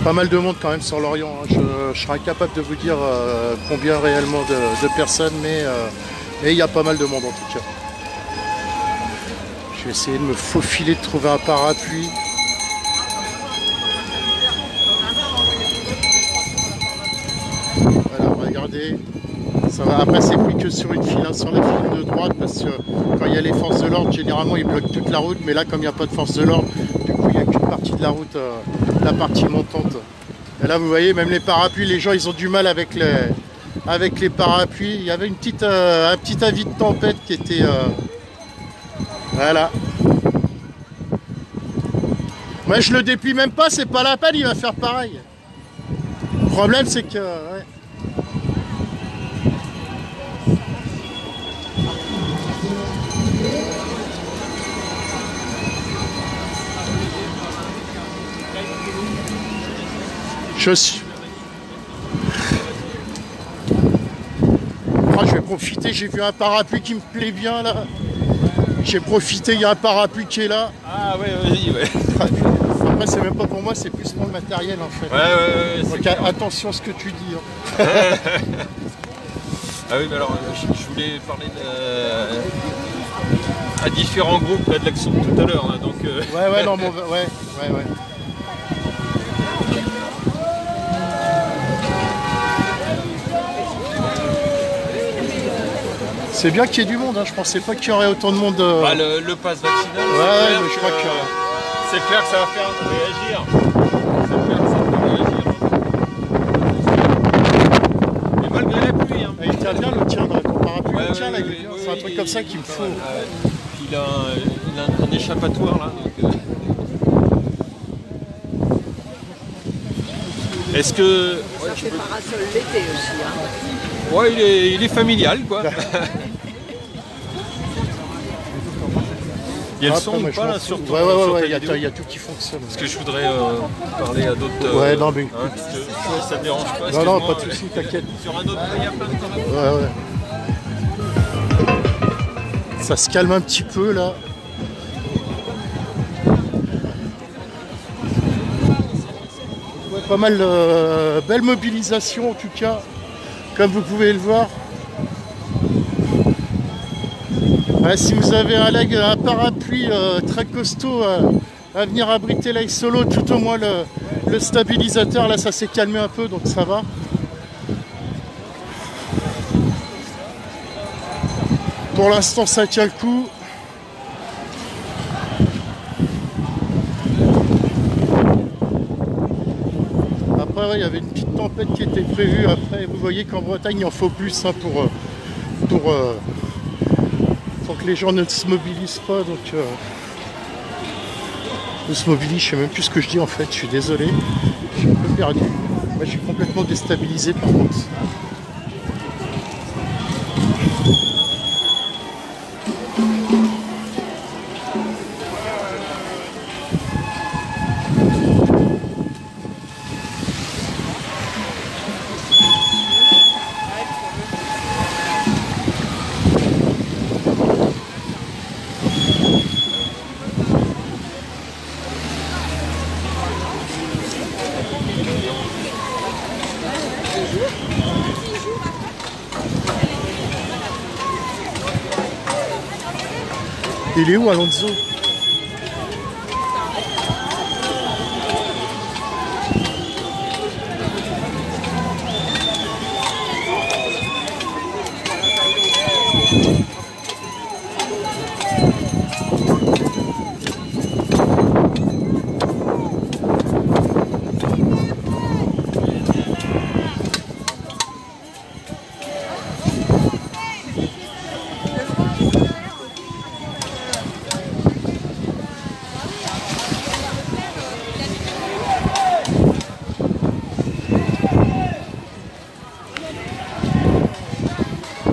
Pas mal de monde quand même sur Lorient. Je serais incapable de vous dire combien réellement de personnes, mais il y a pas mal de monde en tout cas. Je vais essayer de me faufiler, de trouver un parapluie. Voilà, regardez. Ça va. Après, c'est pris que sur une file, hein, sur la file de droite, parce que quand il y a les forces de l'ordre, généralement ils bloquent toute la route, mais là, comme il n'y a pas de force de l'ordre, du coup, il n'y a qu'une partie de la route, la partie montante. Et là, vous voyez, même les parapluies, les gens, ils ont du mal avec les parapluies. Il y avait un petit avis de tempête qui était... Voilà. Moi, je le déplie même pas, c'est pas la peine, il va faire pareil. Le problème, c'est que... Ouais. Je vais profiter, j'ai vu un parapluie qui me plaît bien là. J'ai profité, il y a un parapluie qui est là. Ah ouais, vas-y, ouais. Après, c'est même pas pour moi, c'est plus pour le matériel en fait. Ouais. Donc attention à ce que tu dis. Hein. Ah oui, mais alors, je voulais parler à différents groupes là, de l'action de tout à l'heure. Donc, Ouais, non, bon, ouais. C'est bien qu'il y ait du monde, hein. Je pensais pas qu'il y aurait autant de monde. Bah, le pass vaccinal, ouais, mais je crois que... c'est clair que ça va faire réagir. C'est clair que ça va faire réagir. Et malgré la pluie. Hein. Il tient bien le tien, ton parapluie. Ouais, tiens, là, oui, c'est un truc comme ça qu'il me faut. Puis il a un échappatoire là. Donc, est-ce que... Ça fait parasol l'été aussi. Hein. Ouais, il est familial quoi. Il y a le son ou pas là sur ton Ouais, il y a tout qui fonctionne. Parce que je voudrais parler à d'autres... Ouais, non mais... Hein, ça te dérange pas? Non, pas de soucis, t'inquiète. Sur un autre, il y a plein de temps. Ouais. Ça se calme un petit peu là. Ouais, pas mal de belle mobilisation en tout cas, comme vous pouvez le voir. Ouais, si vous avez un parapluie très costaud, à venir abriter l'ail solo, tout au moins le stabilisateur. Là, ça s'est calmé un peu, donc ça va. Pour l'instant, ça tient le coup. Après, ouais, il y avait une petite tempête qui était prévue. Après, vous voyez qu'en Bretagne, il en faut plus hein, pour que les gens ne se mobilisent pas. Donc, ne se mobilisent, je sais même plus ce que je dis en fait. Je suis désolé, je suis un peu perdu. Moi, je suis complètement déstabilisé par contre. Il est où Alonso?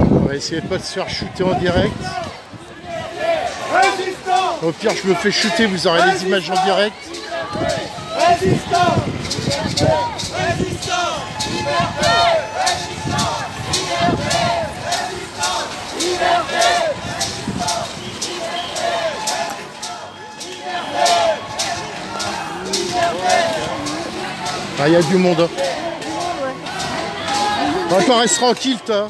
On va essayer de pas se faire shooter en direct. Au pire, je me fais shooter, vous aurez les images en direct. Ah, il y a du monde. Hein. Attends, reste tranquille, toi.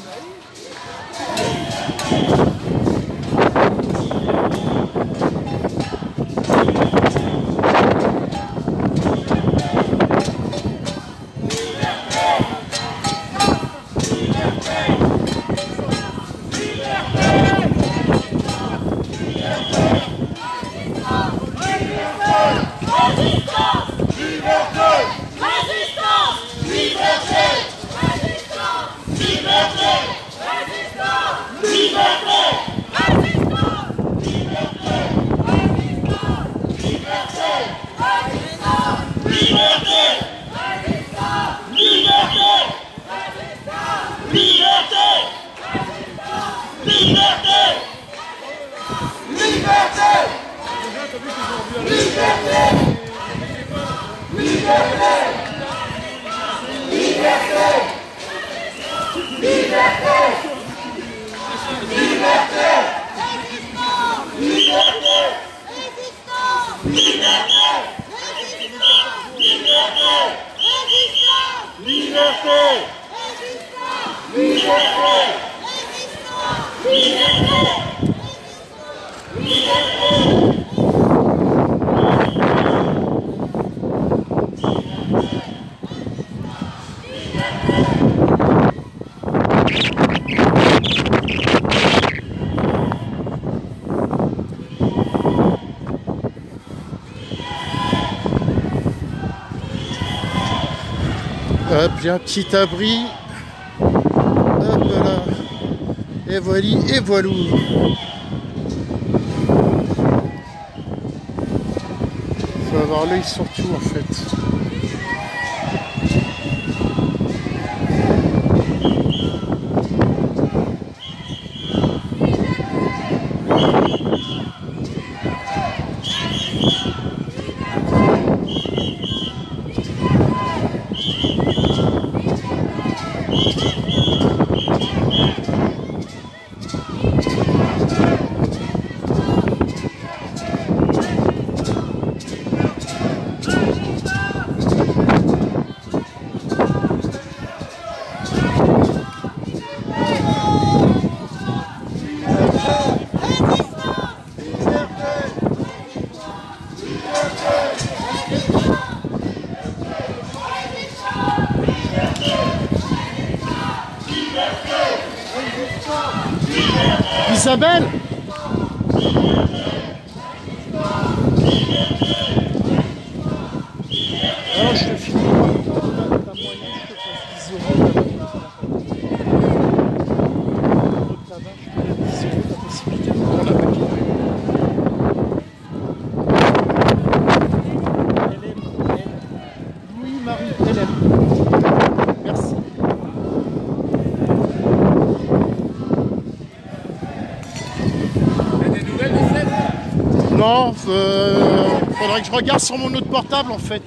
Hop, j'ai un petit abri. Hop là. Et voilà, et voilou. Faut avoir l'œil sur tout en fait. Isabelle? Alors je te filme pas, t'as moyen, je te fasse 10 euros. Tabac, je te donne 10 euros, la possibilité de prendre la paquet. Louis-Marie, Hélène. Merci. Non, faudrait que je regarde sur mon autre portable en fait.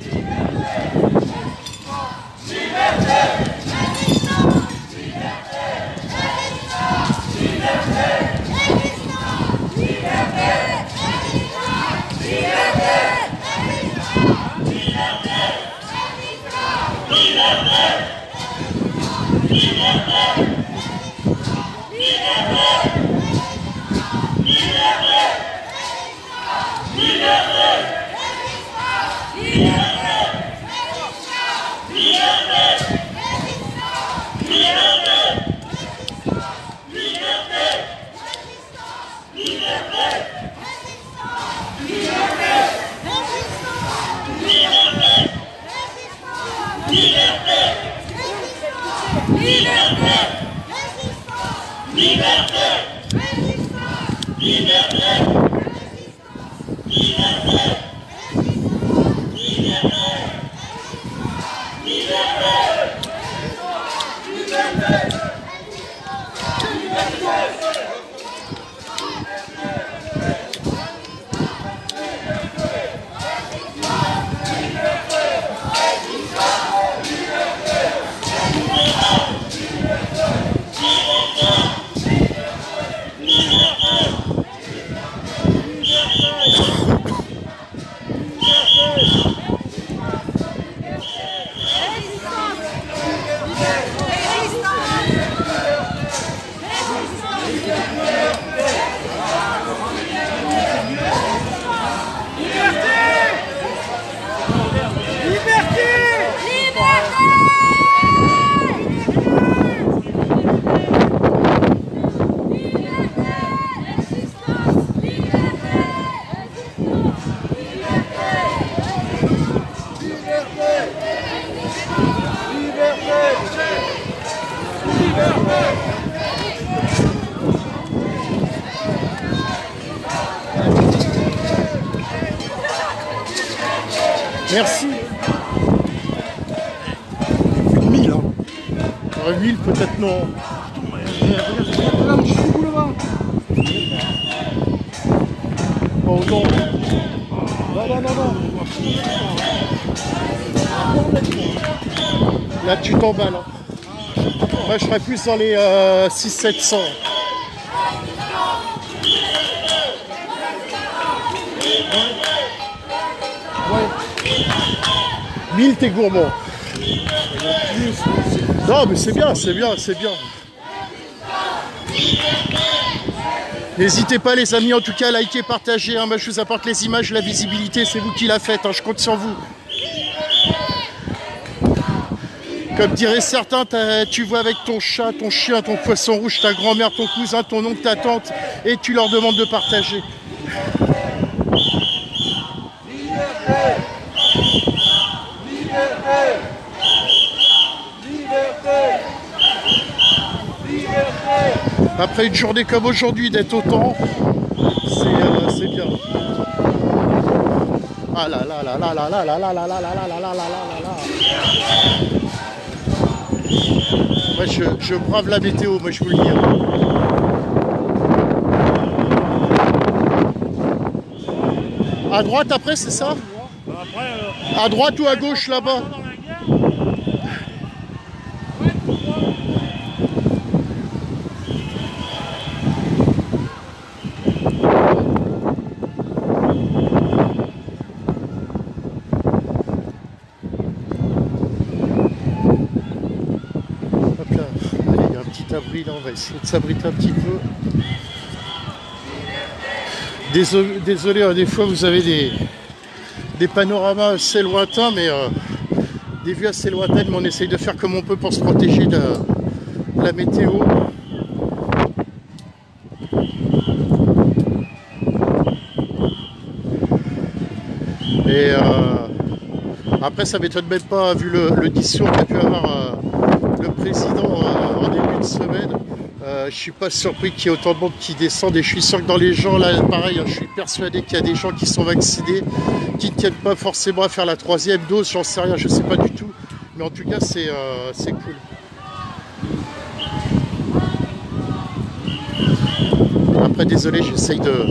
Merci. 1000 hein. 1000 peut-être non. Pas autant. Non. Là tu t'emballes. Hein. Moi je serais plus dans les 600-700. Ouais. 1000 t'es gourmand. Non mais c'est bien. N'hésitez pas les amis, en tout cas, à liker, partager. Hein. Moi je vous apporte les images, la visibilité, c'est vous qui la faites. Hein. Je compte sur vous. Comme diraient certains, tu vois avec ton chat, ton chien, ton poisson rouge, ta grand-mère, ton cousin, ton oncle, ta tante, et tu leur demandes de partager. Après une journée comme aujourd'hui, d'être autant, c'est bien. Ah là là là là là là là là là là là là là là là là. Moi je brave la météo, moi je vous le dis. À droite après c'est ça? À droite ou à gauche là-bas? Là, on va essayer de s'abriter un petit peu. Désolé, des fois vous avez des panoramas assez lointains, mais des vues assez lointaines, mais on essaye de faire comme on peut pour se protéger de la météo. Après, ça m'étonne même pas, vu le discours qu'a pu avoir le président en début de semaine. Je suis pas surpris qu'il y ait autant de monde qui descende, et je suis sûr que dans les gens, là, pareil, je suis persuadé qu'il y a des gens qui sont vaccinés, qui ne tiennent pas forcément à faire la 3e dose, j'en sais rien, je sais pas du tout. Mais en tout cas, c'est cool. Après, désolé, j'essaye de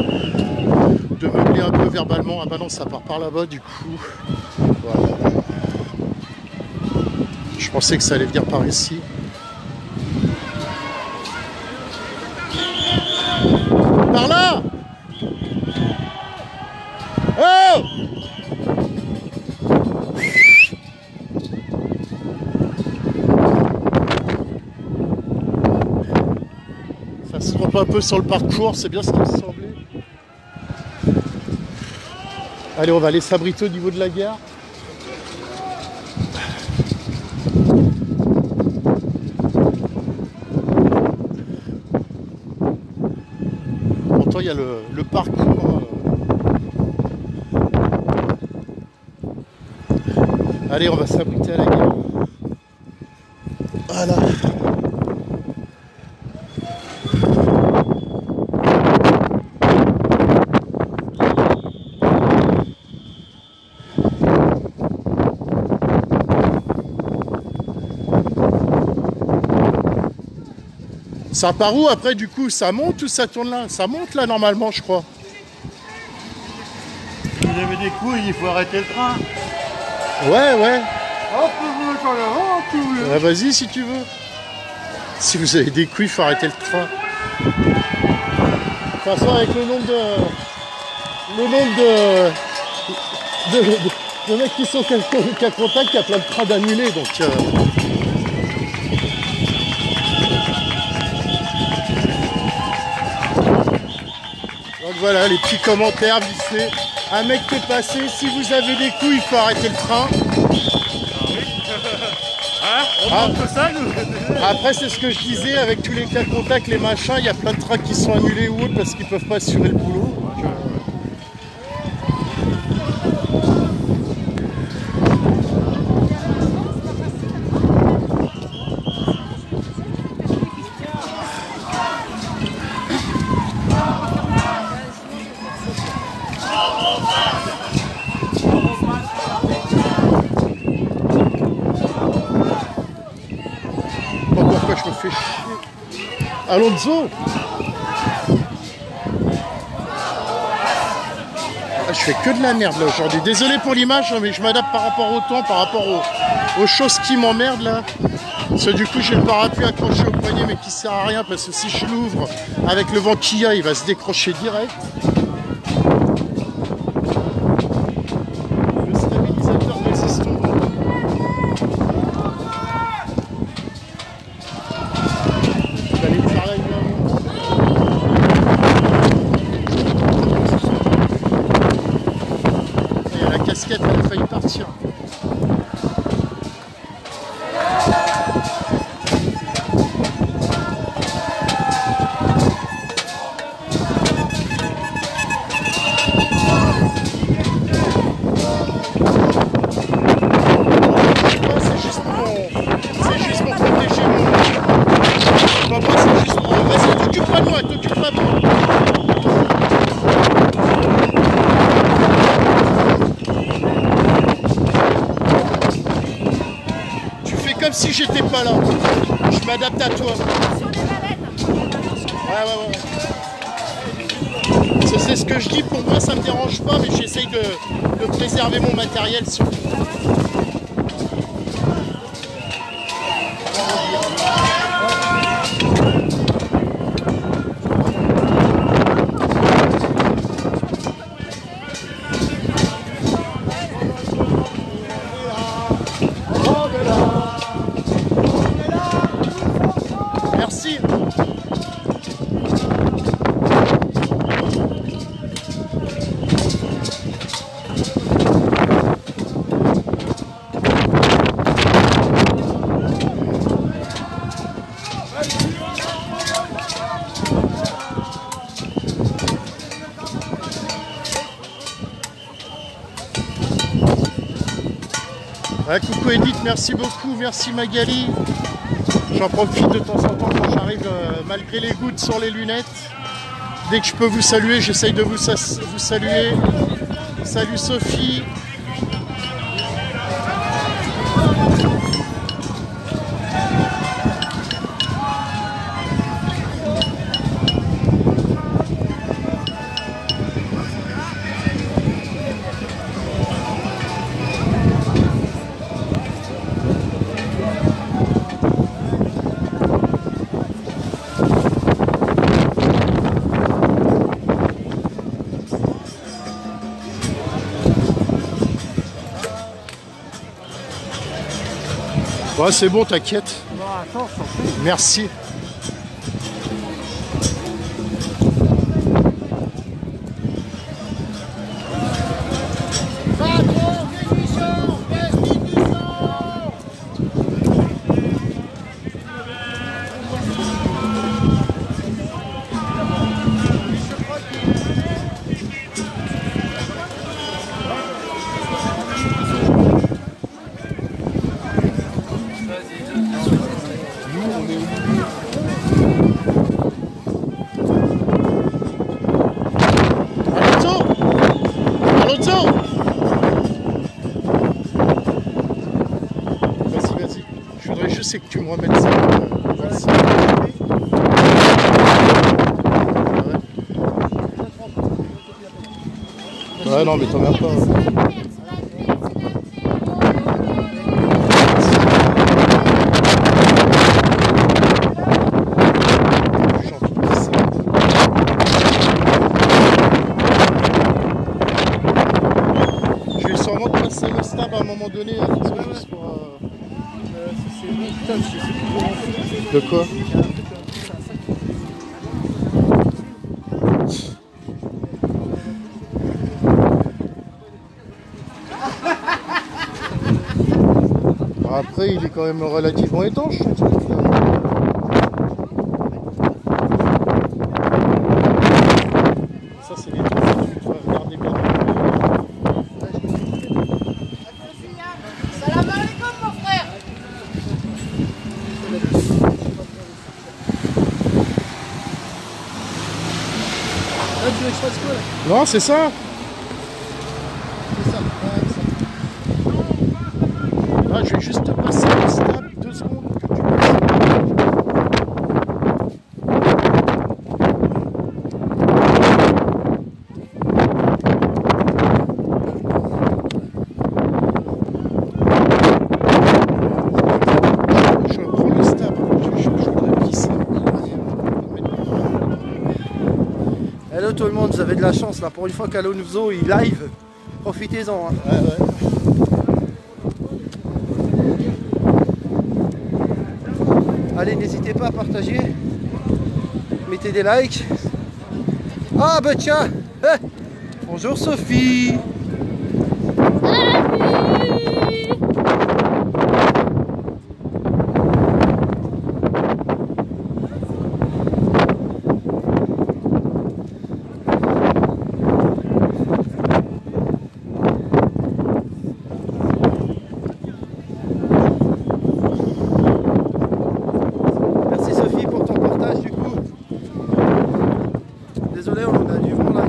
meubler un peu verbalement. Ah bah non, ça part par là-bas, du coup. Voilà. Je pensais que ça allait venir par ici. Par là! Oh! Ça se trompe un peu sur le parcours, c'est bien ce qui me semblait. Allez, on va aller s'abriter au niveau de la gare. Pourtant, il y a le parcours. Allez, on va s'abriter à la gare. Voilà. Ça part où après, du coup? Ça monte ou ça tourne là? Ça monte là normalement, je crois. Si vous avez des couilles, il faut arrêter le train. Ouais. Hop, vous Vas-y si tu veux. Si vous avez des couilles, il faut arrêter le train. De toute façon, avec le nombre de mecs qui sont qu'à contact, il y a plein de trains d'annulés, donc. Donc voilà, les petits commentaires vissés. Un mec qui est passé, si vous avez des couilles, il faut arrêter le train. Après, c'est ce que je disais, avec tous les cas contacts, les machins, il y a plein de trains qui sont annulés ou autres parce qu'ils peuvent pas assurer le boulot. Pourquoi je me fais chier? Alonso! Je fais que de la merde là aujourd'hui. Désolé pour l'image, mais je m'adapte par rapport au temps, par rapport aux choses qui m'emmerdent là. Parce que du coup j'ai le parapluie accroché au poignet mais qui sert à rien parce que si je l'ouvre avec le vent qu'il y a, il va se décrocher direct. Le stabilisateur résistant. Elle a failli partir. C'est juste pour protéger mon... Papa, c'est juste pour... Vas-y, t'occupe pas de moi, t'occupe pas de moi. Comme si j'étais pas là. Je m'adapte à toi. Ouais. C'est ce que je dis, pour moi ça me dérange pas, mais j'essaye de préserver mon matériel surtout. Merci. Coucou Edith, merci beaucoup, merci Magali. J'en profite de temps en temps quand j'arrive, malgré les gouttes sur les lunettes. Dès que je peux vous saluer, j'essaye de vous saluer. Salut Sophie. Ouais, c'est bon, t'inquiète. Merci. C'est que tu me remettes ça. Ouais, non, mais t'en mets pas. Je vais sûrement te passer le stab à un moment donné, juste pour. De quoi? Après, il est quand même relativement étanche, ce truc. Ça, c'est les trucs que tu dois regarder bien. Salam alaikum, mon frère. Tu veux que je fasse quoi là? Non, c'est ça. C'est ça. Là, je vais juste te passer le stab 2 secondes que tu passes. Je prends le stab. Je voudrais glisser. Hello tout le monde, vous avez de la chance là, pour une fois qu'Allo Nouveau il live, profitez-en. Hein. Ouais, ouais. Allez, n'hésitez pas à partager, mettez des likes. Ah bah tiens, bonjour Sophie. Désolé, on a du vent là.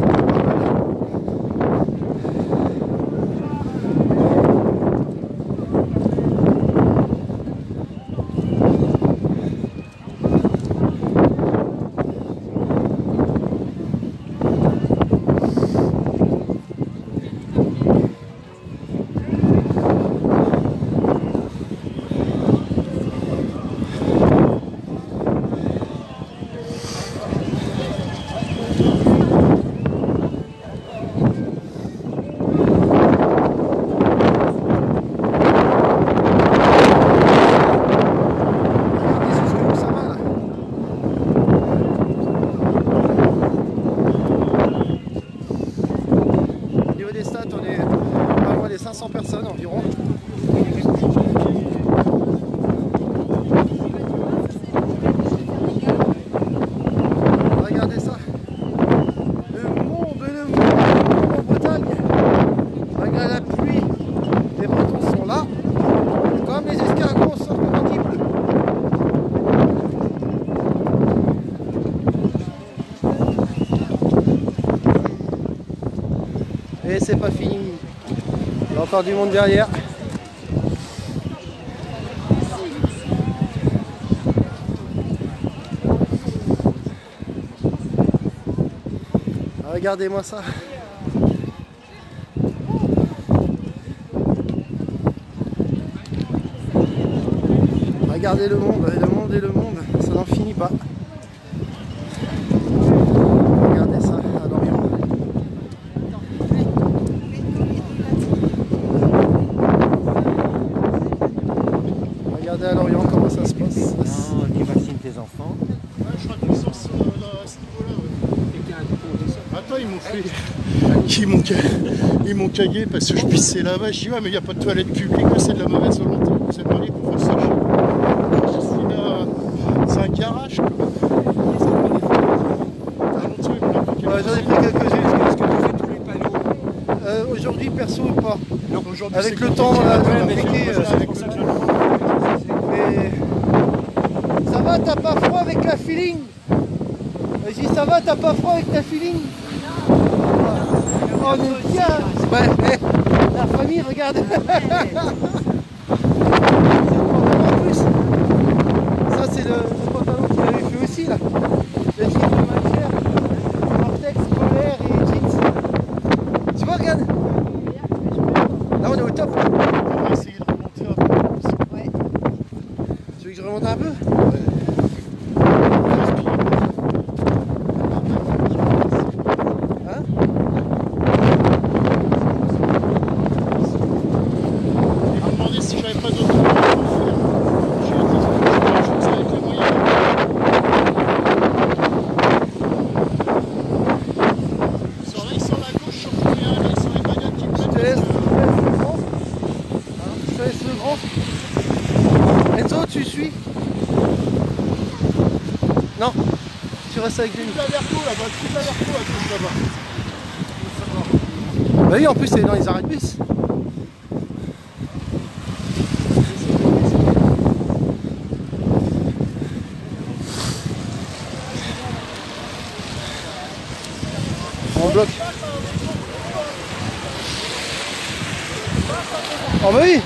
Et c'est pas fini. Il y a encore du monde derrière. Regardez-moi ça. Regardez le monde, et le monde, et le monde. Ça n'en finit pas. Regardez ça à Lorient. Regardez à Lorient comment ça se passe. Non, tu vaccines tes enfants. Je crois qu'ils sont à ce niveau-là. Attends, ils m'ont cagué parce que je pissais là-bas. Je dis ouais mais il n'y a pas de toilette publique, c'est de la mauvaise volonté. Vous êtes mariés qu'on fasse ça chez vous. C'est un garage quoi. J'en ai pris quelques-unes. Est-ce que tu fais tous les panneaux aujourd'hui perso ou pas. Avec le temps on a compliqué. Mais ça va, t'as pas froid avec la feeling? Vas-y, ça va, t'as pas froid avec ta feeling? Oh, mais bien! Ouais, la famille, regarde! En plus, ça c'est le pantalon qu'il avait fait aussi là. Le jean de matière, Vortex, polaire et jeans. Tu vois, regarde! Là on est au top! On va essayer de remonter un peu. Ouais. Tu veux que je remonte un peu? Ouais. Enzo, tu suis? Non, tu restes avec lui. Là-bas, à gauche là-bas. Bah oui, en plus c'est dans les arrêts de bus. En bloc. Oh bah oui.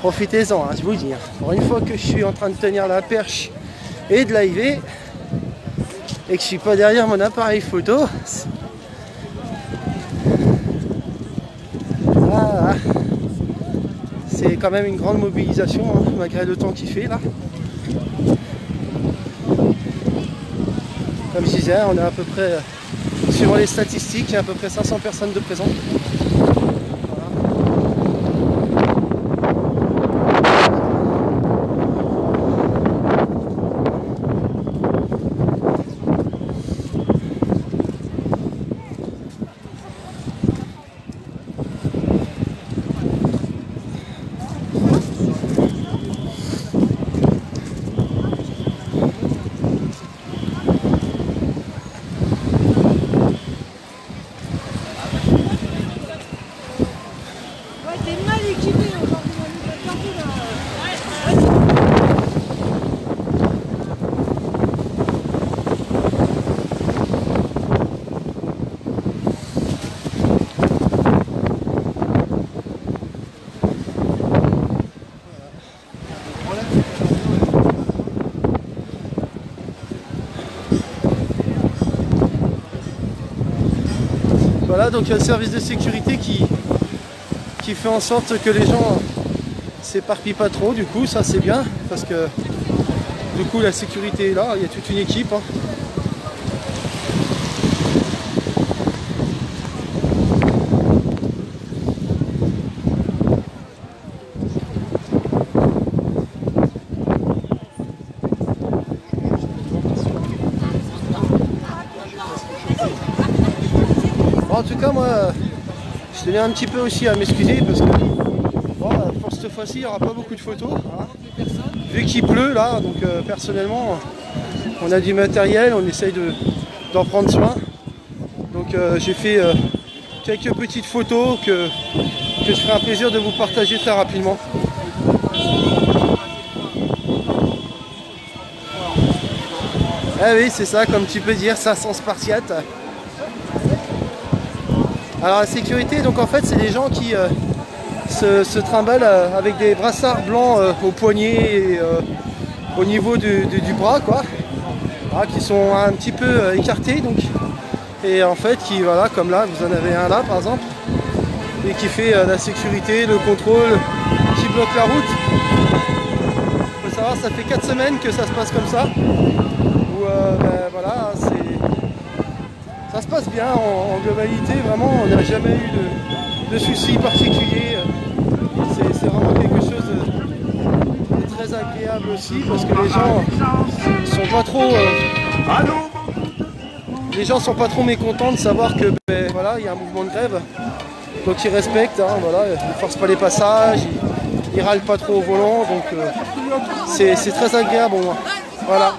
Profitez-en, hein, je vous dis. Pour une fois que je suis en train de tenir la perche et de liver et que je suis pas derrière mon appareil photo. Voilà. C'est quand même une grande mobilisation, hein, malgré le temps qu'il fait là. Comme je disais, on est à peu près, suivant les statistiques, il y a à peu près 500 personnes de présentes. Voilà, donc il y a le service de sécurité qui fait en sorte que les gens s'éparpillent pas trop, du coup ça c'est bien, parce que du coup la sécurité est là, il y a toute une équipe. Hein. En tout cas, moi, je tenais un petit peu aussi à m'excuser parce que bon, pour cette fois-ci, il n'y aura pas beaucoup de photos. Hein. Vu qu'il pleut là, donc personnellement, on a du matériel, on essaye d'en prendre soin. Donc j'ai fait quelques petites photos que je ferai un plaisir de vous partager très rapidement. Ah oui, c'est ça, comme tu peux dire, ça sent spartiate. Alors la sécurité, donc en fait, c'est des gens qui se trimballent avec des brassards blancs au poignet et au niveau du bras, quoi. Voilà, qui sont un petit peu écartés, donc. Et en fait, qui, voilà, comme là, vous en avez un là, par exemple, et qui fait la sécurité, le contrôle, qui bloque la route. Il faut savoir, ça fait 4 semaines que ça se passe comme ça. Où, ben, voilà, ça se passe bien en globalité, vraiment, on n'a jamais eu de soucis particuliers. C'est vraiment quelque chose de très agréable aussi, parce que les gens sont pas trop... les gens sont pas trop mécontents de savoir que ben, voilà, il y a un mouvement de grève. Donc ils respectent, hein, voilà, ils forcent pas les passages, ils râlent pas trop au volant, donc c'est très agréable au moins. Voilà.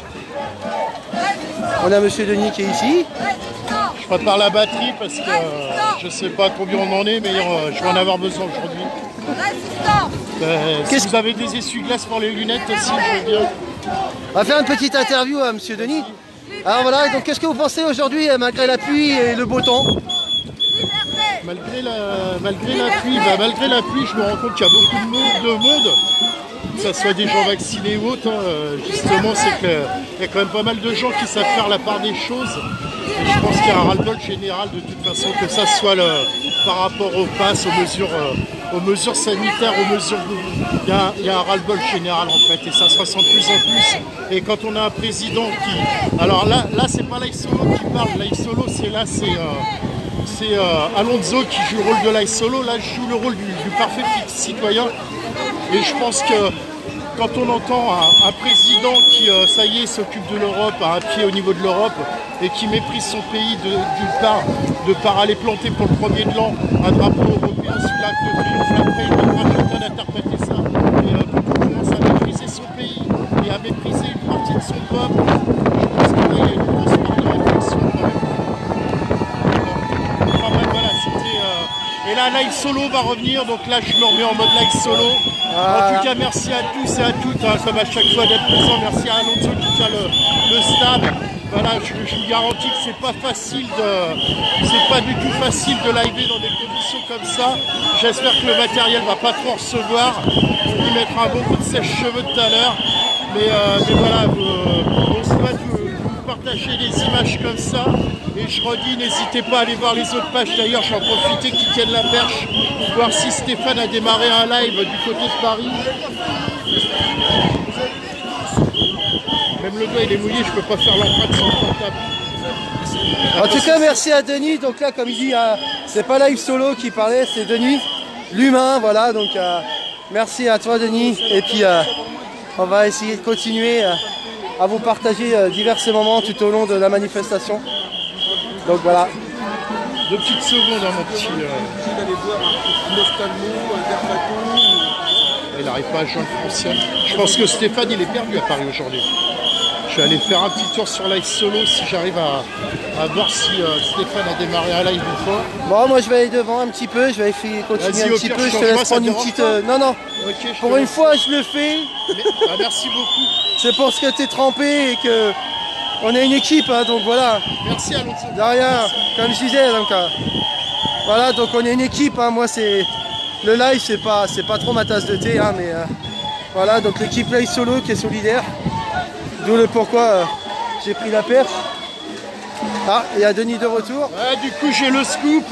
On a Monsieur Denis qui est ici. Je prépare la batterie parce que je sais pas combien on en est, mais je vais en avoir besoin aujourd'hui. Si vous avez des essuie-glaces pour les lunettes aussi, je veux bien. On va faire une petite interview à Monsieur Denis. Alors voilà, donc qu'est-ce que vous pensez aujourd'hui, malgré la pluie et le beau temps? Malgré la pluie, je me rends compte qu'il y a beaucoup de monde, que ce soit des gens vaccinés ou autres, hein, justement, c'est qu'il y a quand même pas mal de gens qui savent faire la part des choses. Et je pense qu'il y a un ras-le-bol général de toute façon, que ça soit par rapport aux passes, aux mesures sanitaires, il y a un ras-le-bol général en fait, et ça se ressent de plus en plus. Et quand on a un président qui... Alors là c'est pas Live Solo qui parle, Live Solo c'est Alonso qui joue le rôle de Live Solo, là je joue le rôle du parfait citoyen. Et je pense que quand on entend un président qui, ça y est, s'occupe de l'Europe, a un pied au niveau de l'Europe, et qui méprise son pays de part aller planter pour le premier de l'an un drapeau européen sous l'Arc de Triomphe, après il devra chacun d'interpréter ça. Et quand on commence à mépriser son pays et à mépriser une partie de son peuple, je pense que là il y a une grosse part de réflexion quand même. Enfin bref, voilà, c'était... Et là, Live Solo va revenir, donc là je me remets en mode Live Solo. En tout cas, merci à tous et à toutes, hein, comme à chaque fois d'être présent. Merci à Alonso qui tient le stade. Voilà, je vous garantis que c'est pas facile c'est pas du tout facile de liver dans des conditions comme ça. J'espère que le matériel va pas trop recevoir. Il mettra un bon coup de sèche-cheveux tout à l'heure. Mais voilà, on souhaite vous partager des images comme ça. Et je redis, n'hésitez pas à aller voir les autres pages. D'ailleurs, j'en profite qui tiennent la perche pour voir si Stéphane a démarré un live du côté de Paris. Même le doigt il est mouillé, je peux pas faire l'empreinte sans le portable. En tout cas, merci à Denis. Donc là, comme il dit, c'est pas Live Solo qui parlait, c'est Denis, l'humain. Voilà, donc merci à toi, Denis. Et puis, on va essayer de continuer à vous partager divers moments tout au long de la manifestation. Donc voilà. 2 petites secondes, hein, mon petit. Il allait voir un ophtalmo, un dermato. Il n'arrive pas à joindre Franciane. Je pense que Stéphane, il est perdu à Paris aujourd'hui. Je vais aller faire un petit tour sur Live Solo si j'arrive à voir si Stéphane a démarré un live une fois. Bon, moi je vais aller devant un petit peu, je vais essayer de continuer un petit peu, je te laisse prendre une petite... Non, okay, pour une fois je le fais. Merci beaucoup. C'est pour ce que tu es trempé et que on est une équipe, hein, donc voilà. Merci Alonso. De rien, comme je disais, donc voilà, donc on est une équipe, hein, moi c'est... Le live c'est pas trop ma tasse de thé, hein, mais voilà, donc l'équipe Live Solo qui est solidaire. D'où le pourquoi j'ai pris la perche. Ah, il y a Denis de retour. Ouais, du coup j'ai le scoop.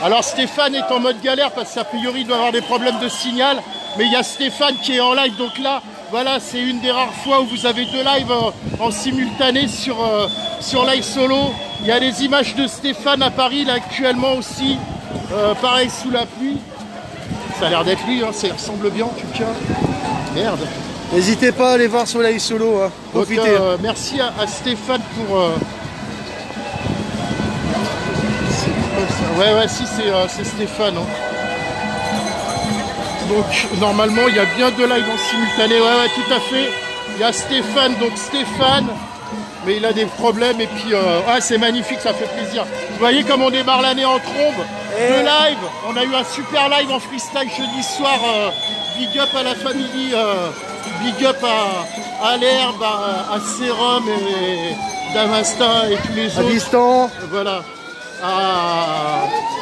Alors Stéphane est en mode galère parce qu'a priori il doit avoir des problèmes de signal. Mais il y a Stéphane qui est en live, donc là, voilà, c'est une des rares fois où vous avez 2 lives en simultané sur Live Solo. Il y a les images de Stéphane à Paris là actuellement aussi. Pareil sous la pluie. Ça a l'air d'être lui, hein, ça ressemble bien en tout cas. Merde. N'hésitez pas à aller voir sur Live Solo, hein. Profitez. Donc, merci à Stéphane pour... Ouais, si, c'est Stéphane. Hein. Donc, normalement, il y a bien 2 lives en simultané. Ouais, tout à fait. Il y a Stéphane, mais il a des problèmes. Et puis, c'est magnifique, ça fait plaisir. Vous voyez comme on démarre l'année en trombe. Le live, on a eu un super live en freestyle jeudi soir. Big up à la famille Big up à l'herbe, à Sérum et Damastin et tous les autres. À Distant. Voilà.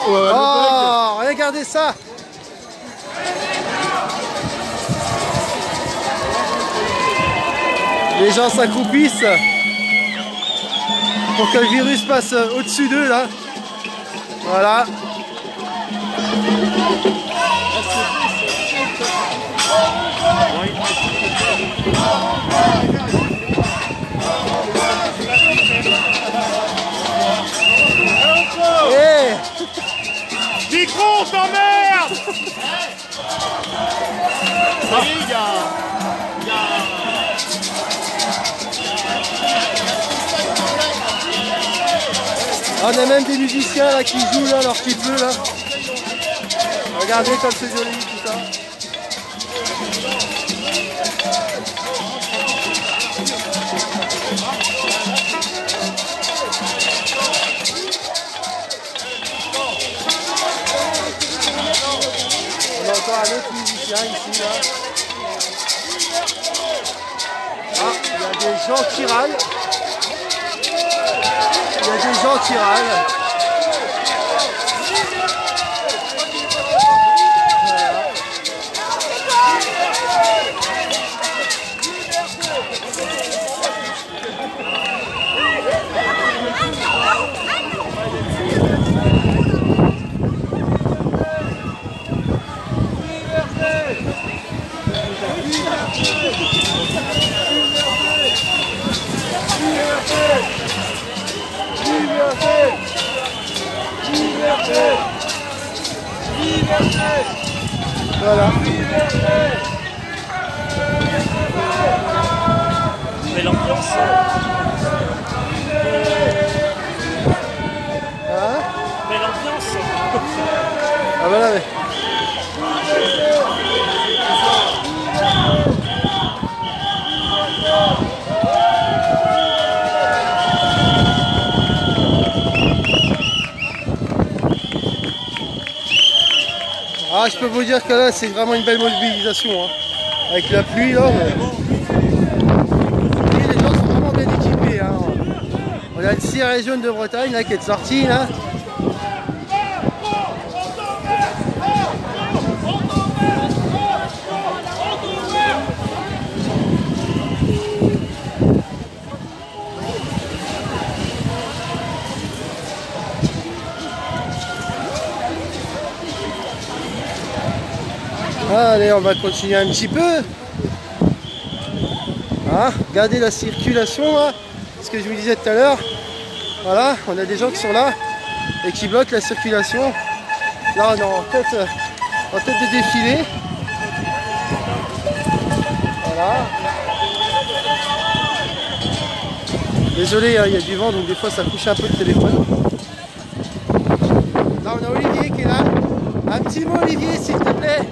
Oh, regardez ça. Les gens s'accroupissent pour que le virus passe au-dessus d'eux là. Voilà. Hey. Micro, on t'emmerde. Il y a... On a même des musiciens là qui jouent là alors qu'il pleut là. Regardez comme c'est joli tout ça. On entend un autre musicien ici là. Ah, il y a des gens qui râlent. Il y a des gens qui râlent. Voilà. Mais l'ambiance. Hein? Mais l'ambiance. Ah voilà mais. Ah, je peux vous dire que là c'est vraiment une belle mobilisation hein. Avec la pluie là. Et les gens sont vraiment bien équipés hein. On a le ciré jaune de Bretagne là qui est sorti là. Allez, on va continuer un petit peu. Hein, regardez la circulation là, ce que je vous disais tout à l'heure. Voilà, on a des gens qui sont là et qui bloquent la circulation. Là, on est en tête de défilé. Voilà. Désolé, hein, il y a du vent, donc des fois ça couche un peu le téléphone. Là, on a Olivier qui est là. Un petit mot, Olivier, s'il te plaît.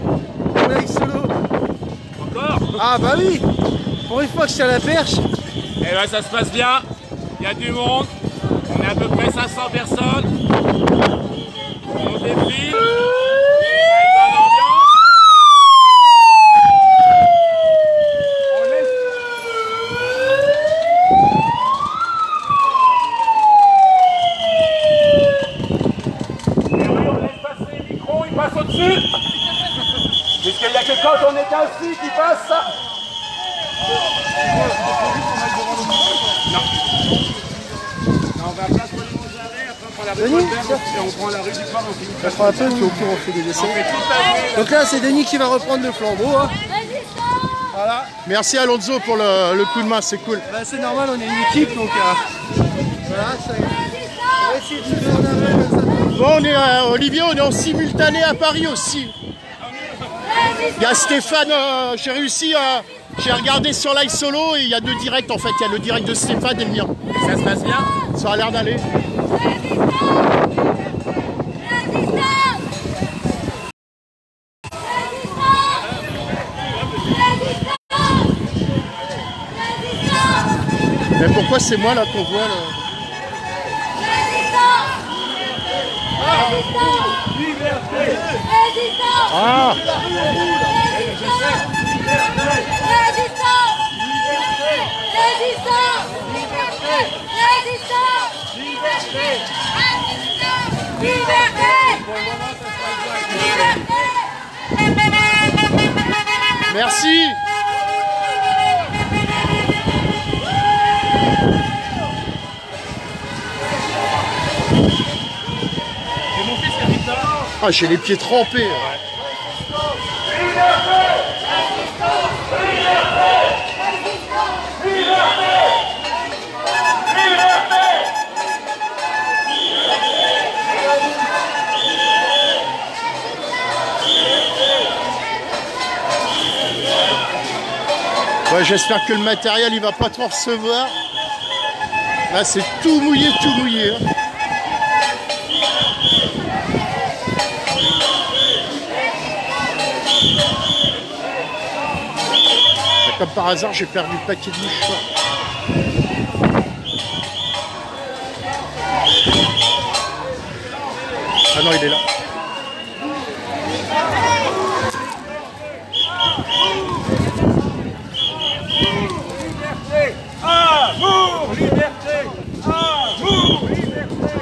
Live solo. Encore? Ah bah oui. Pour une fois que je suis à la perche. Eh ben ça se passe bien. Il y a du monde. On est à peu près 500 personnes. On défile. Il y a une bonne ambiance. On laisse... Et oui, on laisse passer les micros, ils passent au-dessus. Puisqu'il n'y a que quand on est assis qui passe ça. Non. On va à place pour les Montjarets, après on prend la rue de Colbert et on prend la rue du Port. Ça fera un peu, puis au pire on fait des essais. Donc là c'est Denis qui va reprendre le flambeau. Hein. Voilà. Merci Alonso pour le coup de main, c'est cool. Bah, c'est normal, on est une équipe donc voilà, ça y est. On va essayer de se faire en avant comme ça. Bon, on est Olivier, on est en simultané à Paris aussi. Il y a Stéphane, j'ai réussi à... J'ai regardé sur Live Solo et il y a 2 directs en fait. Il y a le direct de Stéphane et le mien. Ça se passe bien? Ça a l'air d'aller. Mais pourquoi c'est moi là qu'on voit là? Ah. Merci. Ah, j'ai les pieds trempés. Ouais. Ouais, j'espère que le matériel il va pas trop recevoir. Là c'est tout mouillé, hein. Comme par hasard j'ai perdu le paquet de mouchoirs. Ah non, il est là. Amour, liberté, amour, liberté,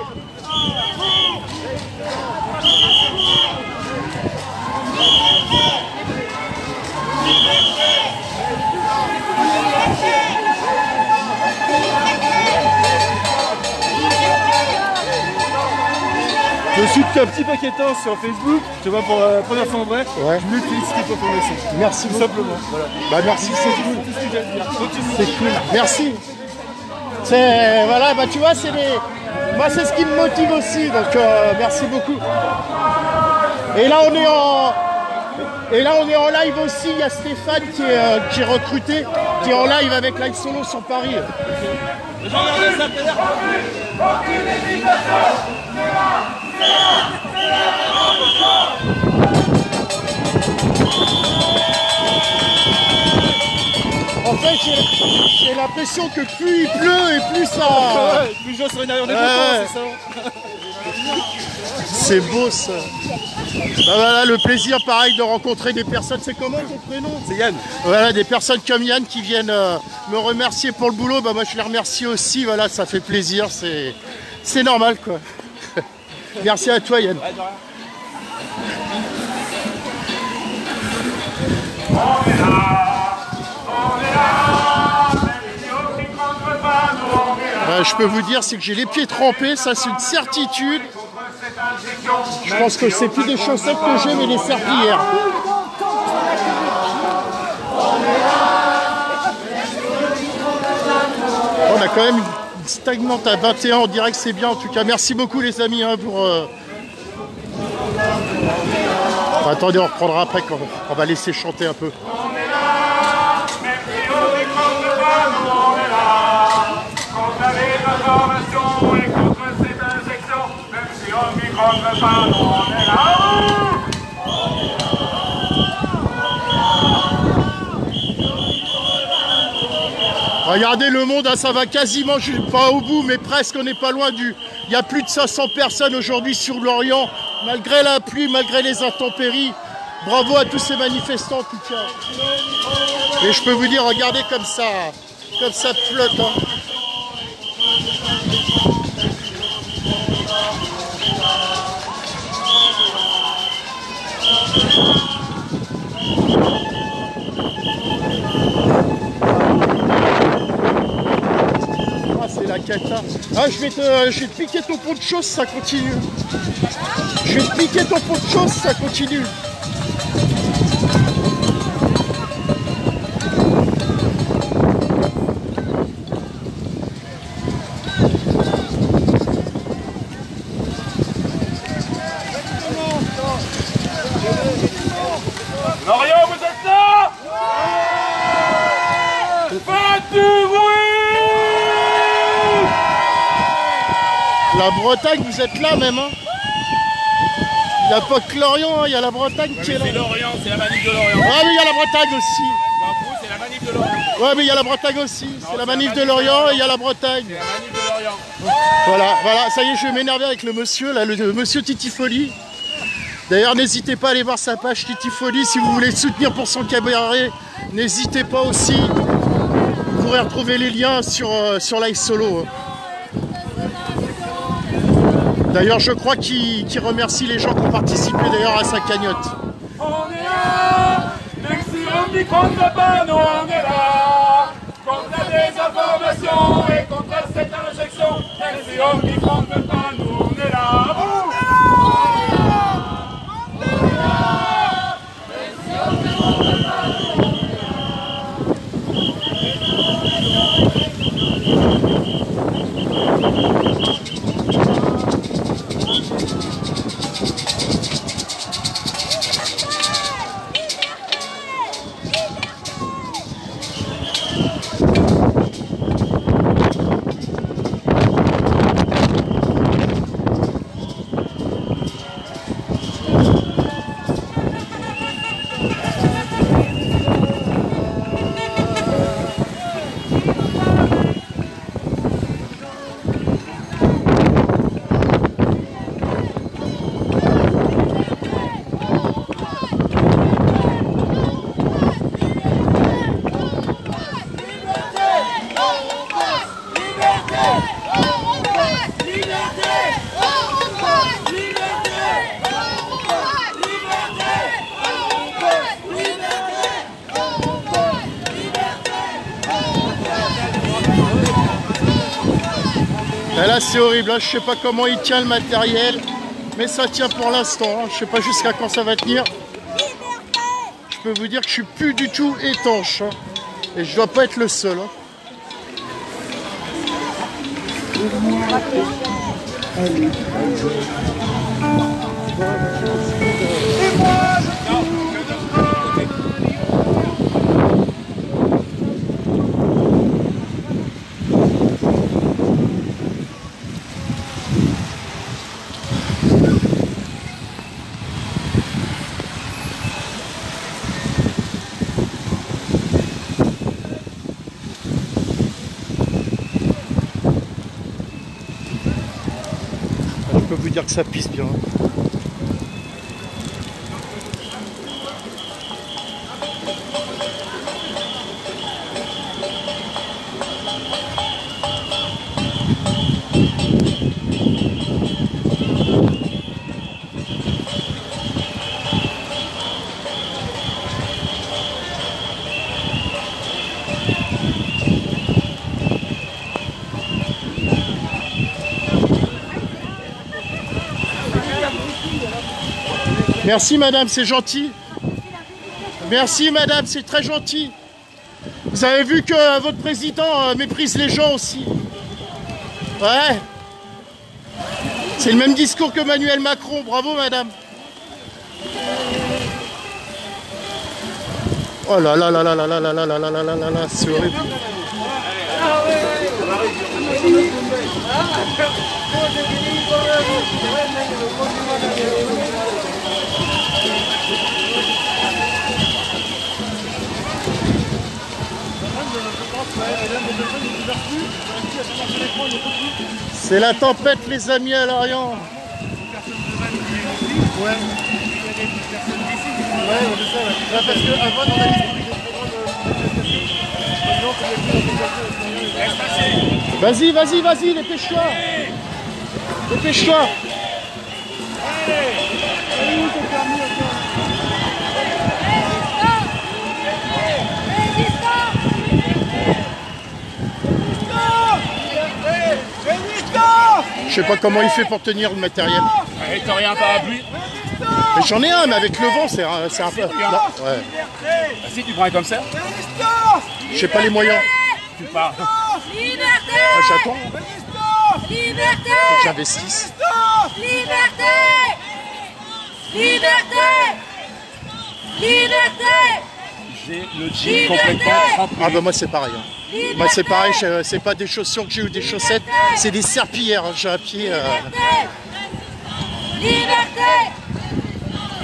Je suis un petit paquet de temps sur Facebook, tu vois, pour la première fois en vrai. Ouais. Je voulais te féliciter pour ton message. Merci tout simplement. Voilà. Bah merci, c'est cool. Tout ce que j'ai à dire. C'est cool. Merci. C'est voilà, bah tu vois, c'est les. Moi c'est ce qui me motive aussi, donc merci beaucoup. Et là on est en live aussi. Il y a Stéphane qui est recruté, qui est en live avec Live Solo sur Paris. En fait, j'ai l'impression que plus il pleut et plus ça. Ouais, plus je serai derrière des photos, c'est ça. C'est beau ça. Bah voilà, le plaisir pareil de rencontrer des personnes. C'est comment ton prénom? C'est Yann. Voilà, des personnes comme Yann qui viennent me remercier pour le boulot. Bah moi je les remercie aussi. Voilà, ça fait plaisir. C'est normal quoi. Merci à toi Yann. Je peux vous dire, c'est que j'ai les pieds trempés, ça c'est une certitude. Je pense que c'est plus des chaussettes que j'ai, mais des serpillères. On a quand même une stagnante à 21, on dirait que c'est bien en tout cas. Merci beaucoup les amis hein, pour... Bon, attendez, on reprendra après quand on va laisser chanter un peu. Regardez le monde, hein, ça va quasiment, pas au bout, mais presque, on n'est pas loin du... Il y a plus de 500 personnes aujourd'hui sur Lorient, malgré la pluie, malgré les intempéries. Bravo à tous ces manifestants en tout cas. Et je peux vous dire, regardez comme ça flotte. Hein. Ah, c'est la cata. Ah, je vais te piquer ton pot de choses, ça continue. Je vais te piquer ton pot de choses, ça continue. Lorient, vous êtes là? Faites du bruit! La Bretagne, vous êtes là même, hein? Il n'y a pas que Lorient, hein, il y a la Bretagne qui est là. C'est Lorient, c'est la manif de Lorient. Ah mais il y a la Bretagne aussi. C'est la manif de Lorient. Ouais mais il y a la Bretagne aussi. C'est la manif de Lorient et il y a la Bretagne. C'est la manif de Lorient. Voilà, ça y est, je vais m'énerver avec le monsieur, là, le monsieur Titifoli. D'ailleurs, n'hésitez pas à aller voir sa page Titifoli si vous voulez le soutenir pour son cabaret. N'hésitez pas aussi. Vous pourrez retrouver les liens sur Live Solo. D'ailleurs, je crois qu'il remercie les gens qui ont participé d'ailleurs à sa cagnotte. On est là, l'ex-Iran micro-ondes pas, nous on est là. Contre la désinformation et contre cette injection. Merci au micro-ondes pas, nous on est là. Et là c'est horrible, hein. Je sais pas comment il tient le matériel, mais ça tient pour l'instant, hein. Je sais pas jusqu'à quand ça va tenir. Je peux vous dire que je suis plus du tout étanche, hein. Et je dois pas être le seul, hein. Je peux vous dire que ça pisse bien. Merci madame, c'est gentil. Merci madame, c'est très gentil. Vous avez vu que votre président méprise les gens aussi. Ouais. C'est le même discours que Emmanuel Macron. Bravo madame. Oh là là là là là là là là là là là là là là, c'est horrible. C'est la tempête les amis à Lorient. Ouais. Ouais, je sais, ouais. Parce qu'avant, on a l'historique. Vas-y, dépêche-toi. Dépêche-toi. Je sais pas comment il fait pour tenir le matériel. T'as rien parapluie? Mais j'en ai un, mais avec le vent, c'est un peu... Non, ouais. Ah, si tu prends un comme ça? J'ai pas les moyens. Tu pars. Liberté! Moi, j'attends. Liberté! Faut que j'investisse. Liberté! Liberté! Liberté! J'ai le jean complètement trempé. Ah bah moi c'est pareil. Hein. Moi c'est pareil, c'est pas des chaussures que j'ai ou des chaussettes, c'est des serpillères. Hein. J'ai un pied... Liberté!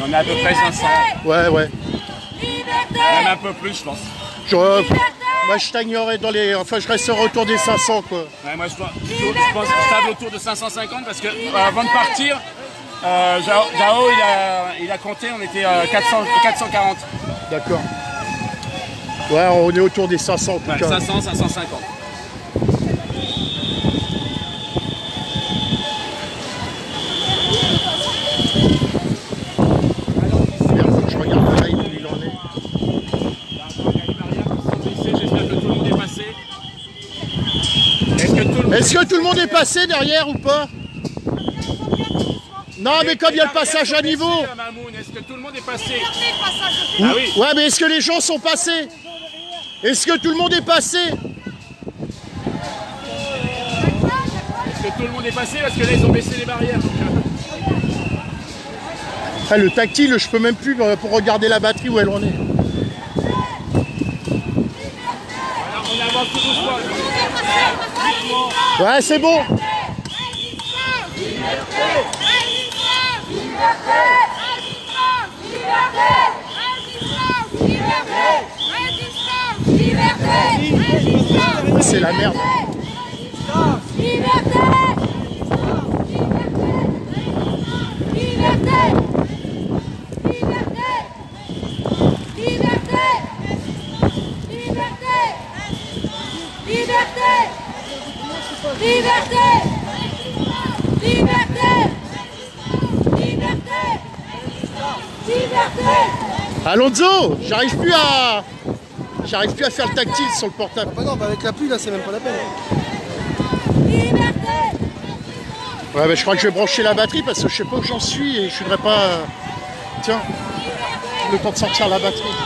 On a à peu près 500. Ouais. Même un peu plus, je pense. Moi je stagnerais dans les... Enfin je resterai autour des 500 quoi. Ouais, moi je pense stable autour de 550 parce que avant de partir, Jao il a compté, on était 440. D'accord. Ouais, on est autour des 500 en tout cas. 500, 550. Il faut que je regarde le live où il en est. Est-ce que tout le monde est passé derrière ou pas? Non, mais comme il y a le passage à niveau. Est-ce que tout le monde est passé? Ah oui. Ouais, mais est-ce que les gens sont passés? Est-ce que tout le monde est passé? Est-ce que tout le monde est passé? Parce que là, ils ont baissé les barrières. Ah, le tactile, je peux même plus pour regarder la batterie où elle en est. Alors, on avance tout doucement. Ouais, c'est bon. C'est la merde. Alonso, j'arrive plus à faire le tactile sur le portable. Bah non, bah avec la pluie là, c'est même pas la peine. Ouais, bah je crois que je vais brancher la batterie parce que je sais pas où j'en suis et je voudrais pas. Tiens, le temps de sortir la batterie.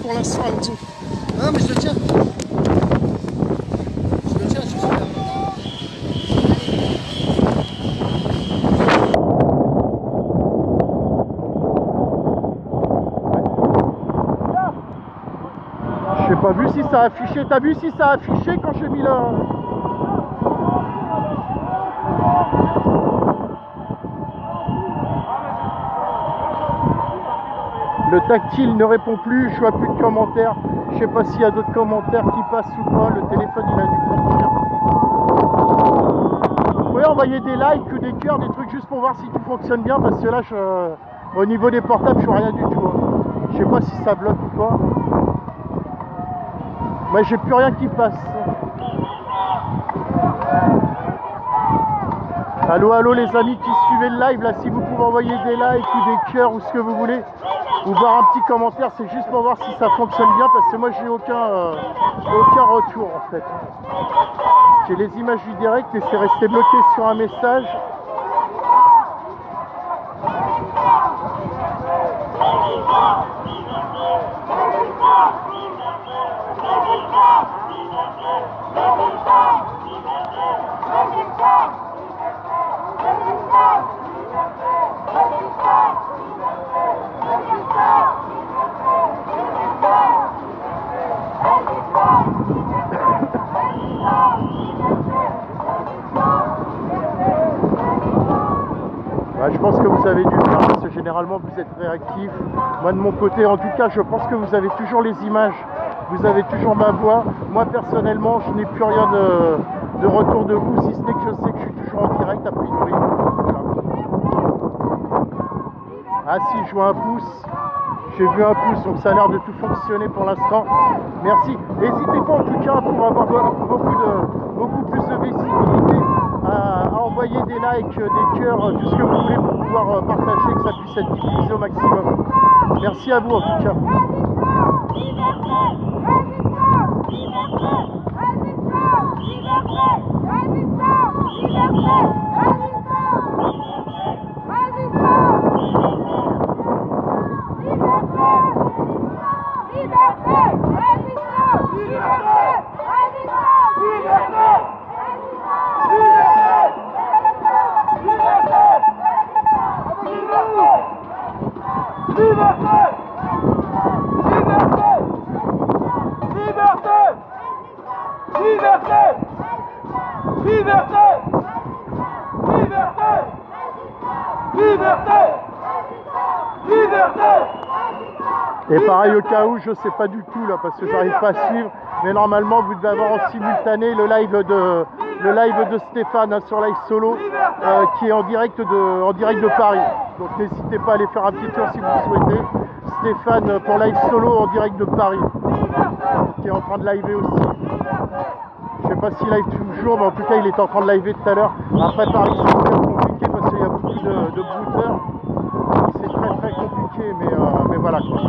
Pour l'instant, Alonso. Non, mais je te tiens. Je te tiens, je suis là. J'ai pas vu si ça a affiché. T'as vu si ça a affiché quand j'ai mis le... Le tactile ne répond plus, je vois plus de commentaires. Je sais pas s'il y a d'autres commentaires qui passent ou pas. Le téléphone il a dû prendre cher. Vous pouvez envoyer des likes ou des cœurs, des trucs juste pour voir si tout fonctionne bien parce que là au niveau des portables je vois rien du tout. Je sais pas si ça bloque ou pas. Mais j'ai plus rien qui passe. Allô, allô les amis qui suivez le live, là si vous pouvez envoyer des likes ou des cœurs ou ce que vous voulez, ou voir un petit commentaire, c'est juste pour voir si ça fonctionne bien parce que moi j'ai aucun retour en fait. J'ai les images du direct et c'est resté bloqué sur un message. Je pense que vous avez dû le faire parce que généralement vous êtes réactifs. Moi de mon côté en tout cas je pense que vous avez toujours les images, vous avez toujours ma voix. Moi personnellement je n'ai plus rien de retour de vous si ce n'est que je sais que je suis toujours en direct a priori. Voilà. Ah si je vois un pouce, j'ai vu un pouce donc ça a l'air de tout fonctionner pour l'instant. Merci. N'hésitez pas en tout cas pour avoir beaucoup plus de visibilité à envoyer des likes, des cœurs, tout ce que vous voulez pour pouvoir partager, que ça puisse être diffusé au maximum. Merci à vous en tout cas. Et pareil au cas où, je sais pas du tout là parce que j'arrive pas à suivre, mais normalement vous devez avoir en simultané le live le live de Stéphane hein, sur Live Solo qui est en direct de Paris. Donc n'hésitez pas à aller faire un petit tour si vous le souhaitez. Stéphane pour Live Solo en direct de Paris, qui est en train de liver aussi. Je sais pas s'il live toujours, mais en tout cas il est en train de liver tout à l'heure. Après Paris c'est très compliqué parce qu'il y a beaucoup de brouteurs. C'est très très compliqué, mais voilà quoi.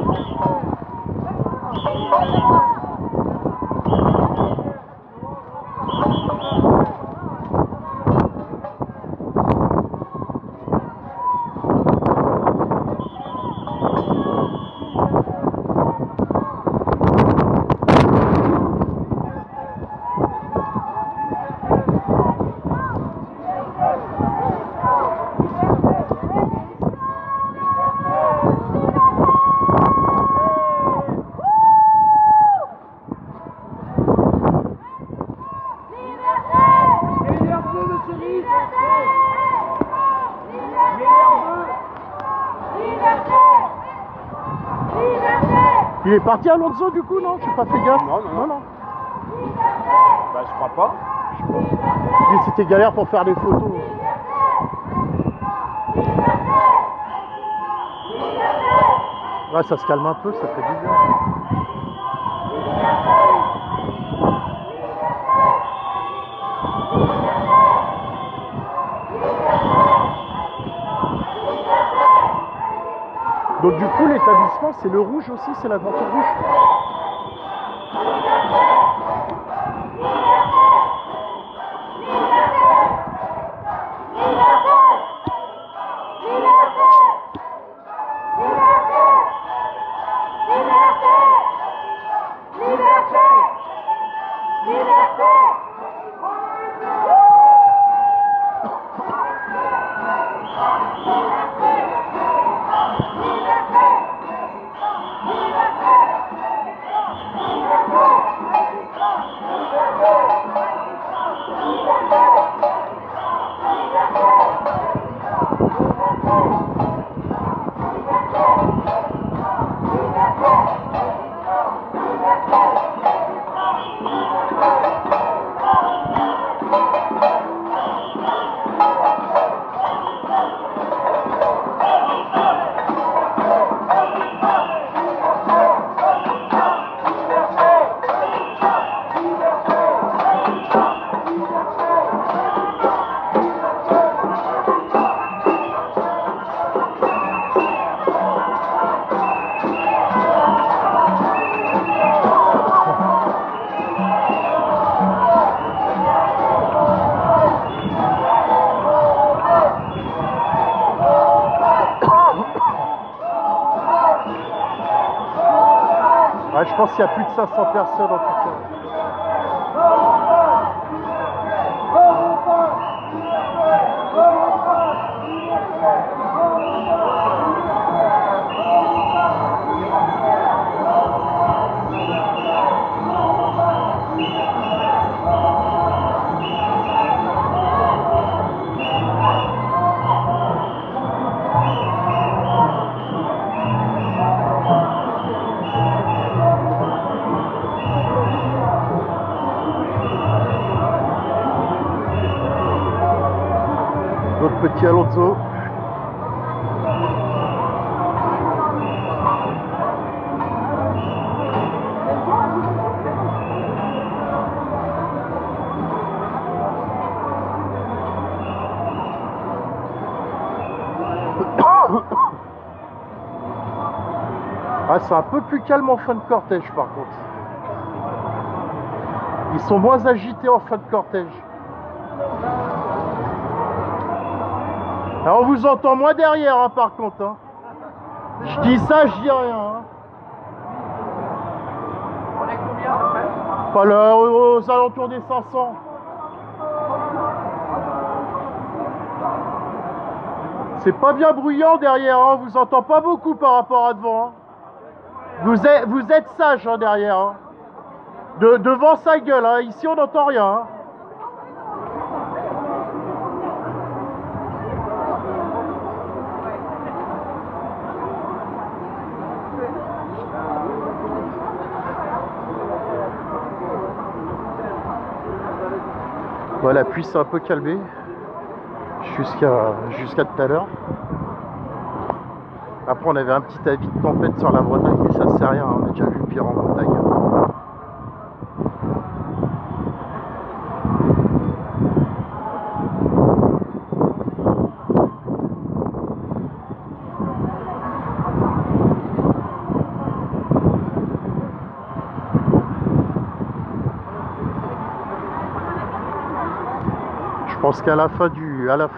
Il est parti Alonso du coup, non? J'ai pas fait gaffe. Non. Bah je crois pas. Lui c'était galère pour faire des photos. Ouais, ça se calme un peu, ça fait du bien. Donc du coup l'établissement c'est le rouge aussi, c'est la voiture rouge. Ouais, je pense qu'il y a plus de 500 personnes en tout cas. Notre petit Alonso. Ah, c'est un peu plus calme en fin de cortège par contre. Ils sont moins agités en fin de cortège. Alors on vous entend moins derrière hein, par contre. Hein. Je dis ça, je dis rien. Hein. On est combien après? Pas là, aux alentours des 500. C'est pas bien bruyant derrière, hein. On vous entend pas beaucoup par rapport à devant. Hein. Vous êtes sage hein, derrière. Hein. Devant sa gueule, hein. Ici on n'entend rien. Hein. Bon, la pluie s'est un peu calmée jusqu'à tout à l'heure. Après on avait un petit avis de tempête sur la Bretagne, mais ça c'est rien, on a déjà vu pire en Bretagne. Je pense qu'à la fin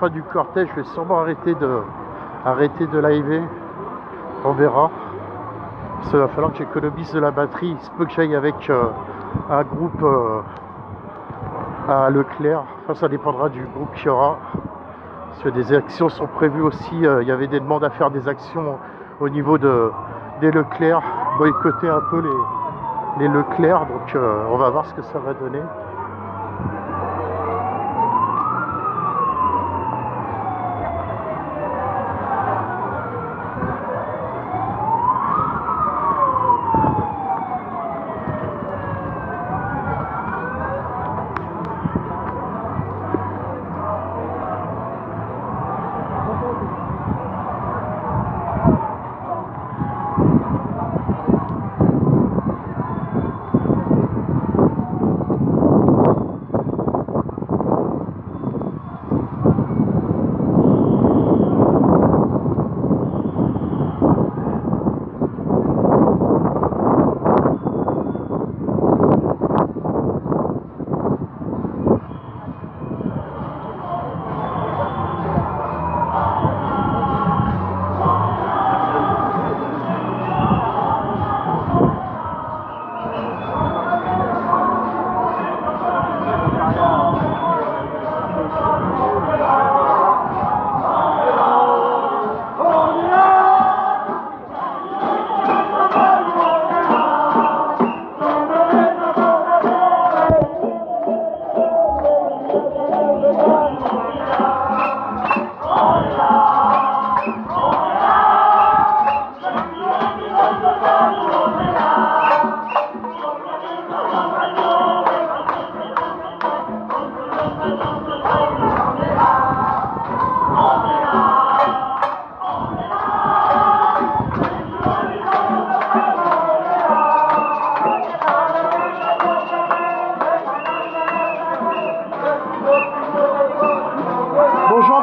du cortège, je vais sûrement arrêter de liver. On verra. Il va falloir que j'économise de la batterie. Il se peut que j'aille avec un groupe à Leclerc. Enfin, ça dépendra du groupe qu'il y aura. Parce que des actions sont prévues aussi. Il y avait des demandes à faire des actions au niveau des Leclerc. Boycotter un peu les Leclerc. Donc on va voir ce que ça va donner.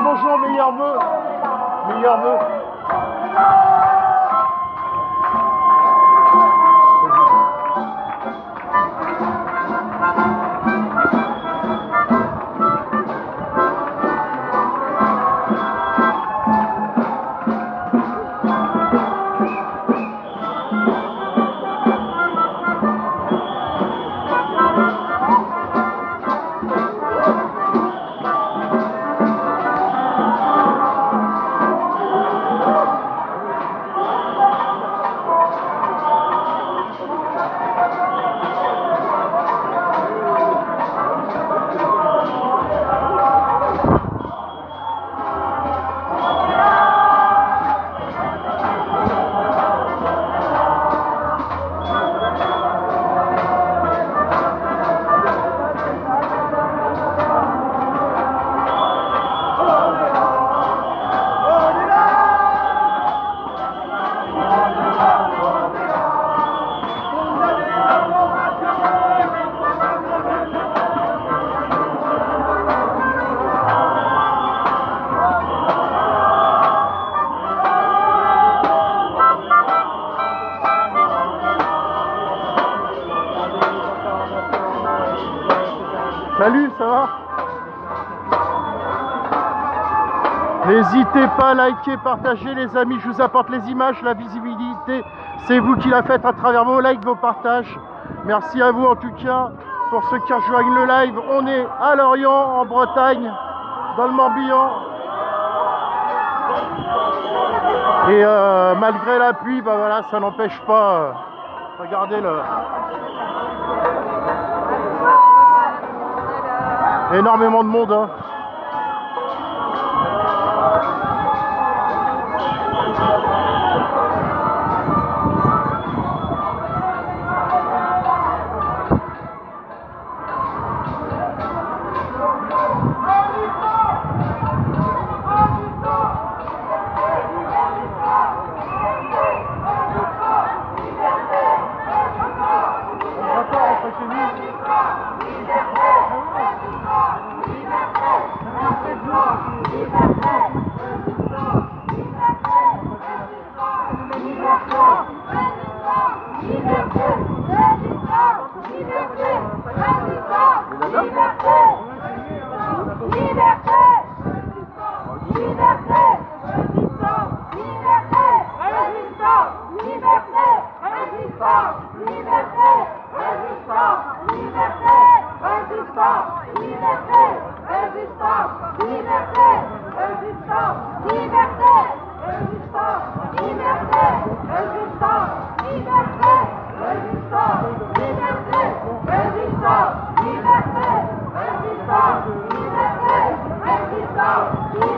Bonjour, meilleurs vœux. Meilleurs vœux. Salut, ça va? N'hésitez pas à liker, partager les amis, je vous apporte les images, la visibilité, c'est vous qui la faites à travers vos likes, vos partages. Merci à vous en tout cas pour ceux qui rejoignent le live. On est à Lorient, en Bretagne, dans le Morbihan. Et malgré la pluie, bah voilà, ça n'empêche pas, regardez énormément de monde, hein. Résistance,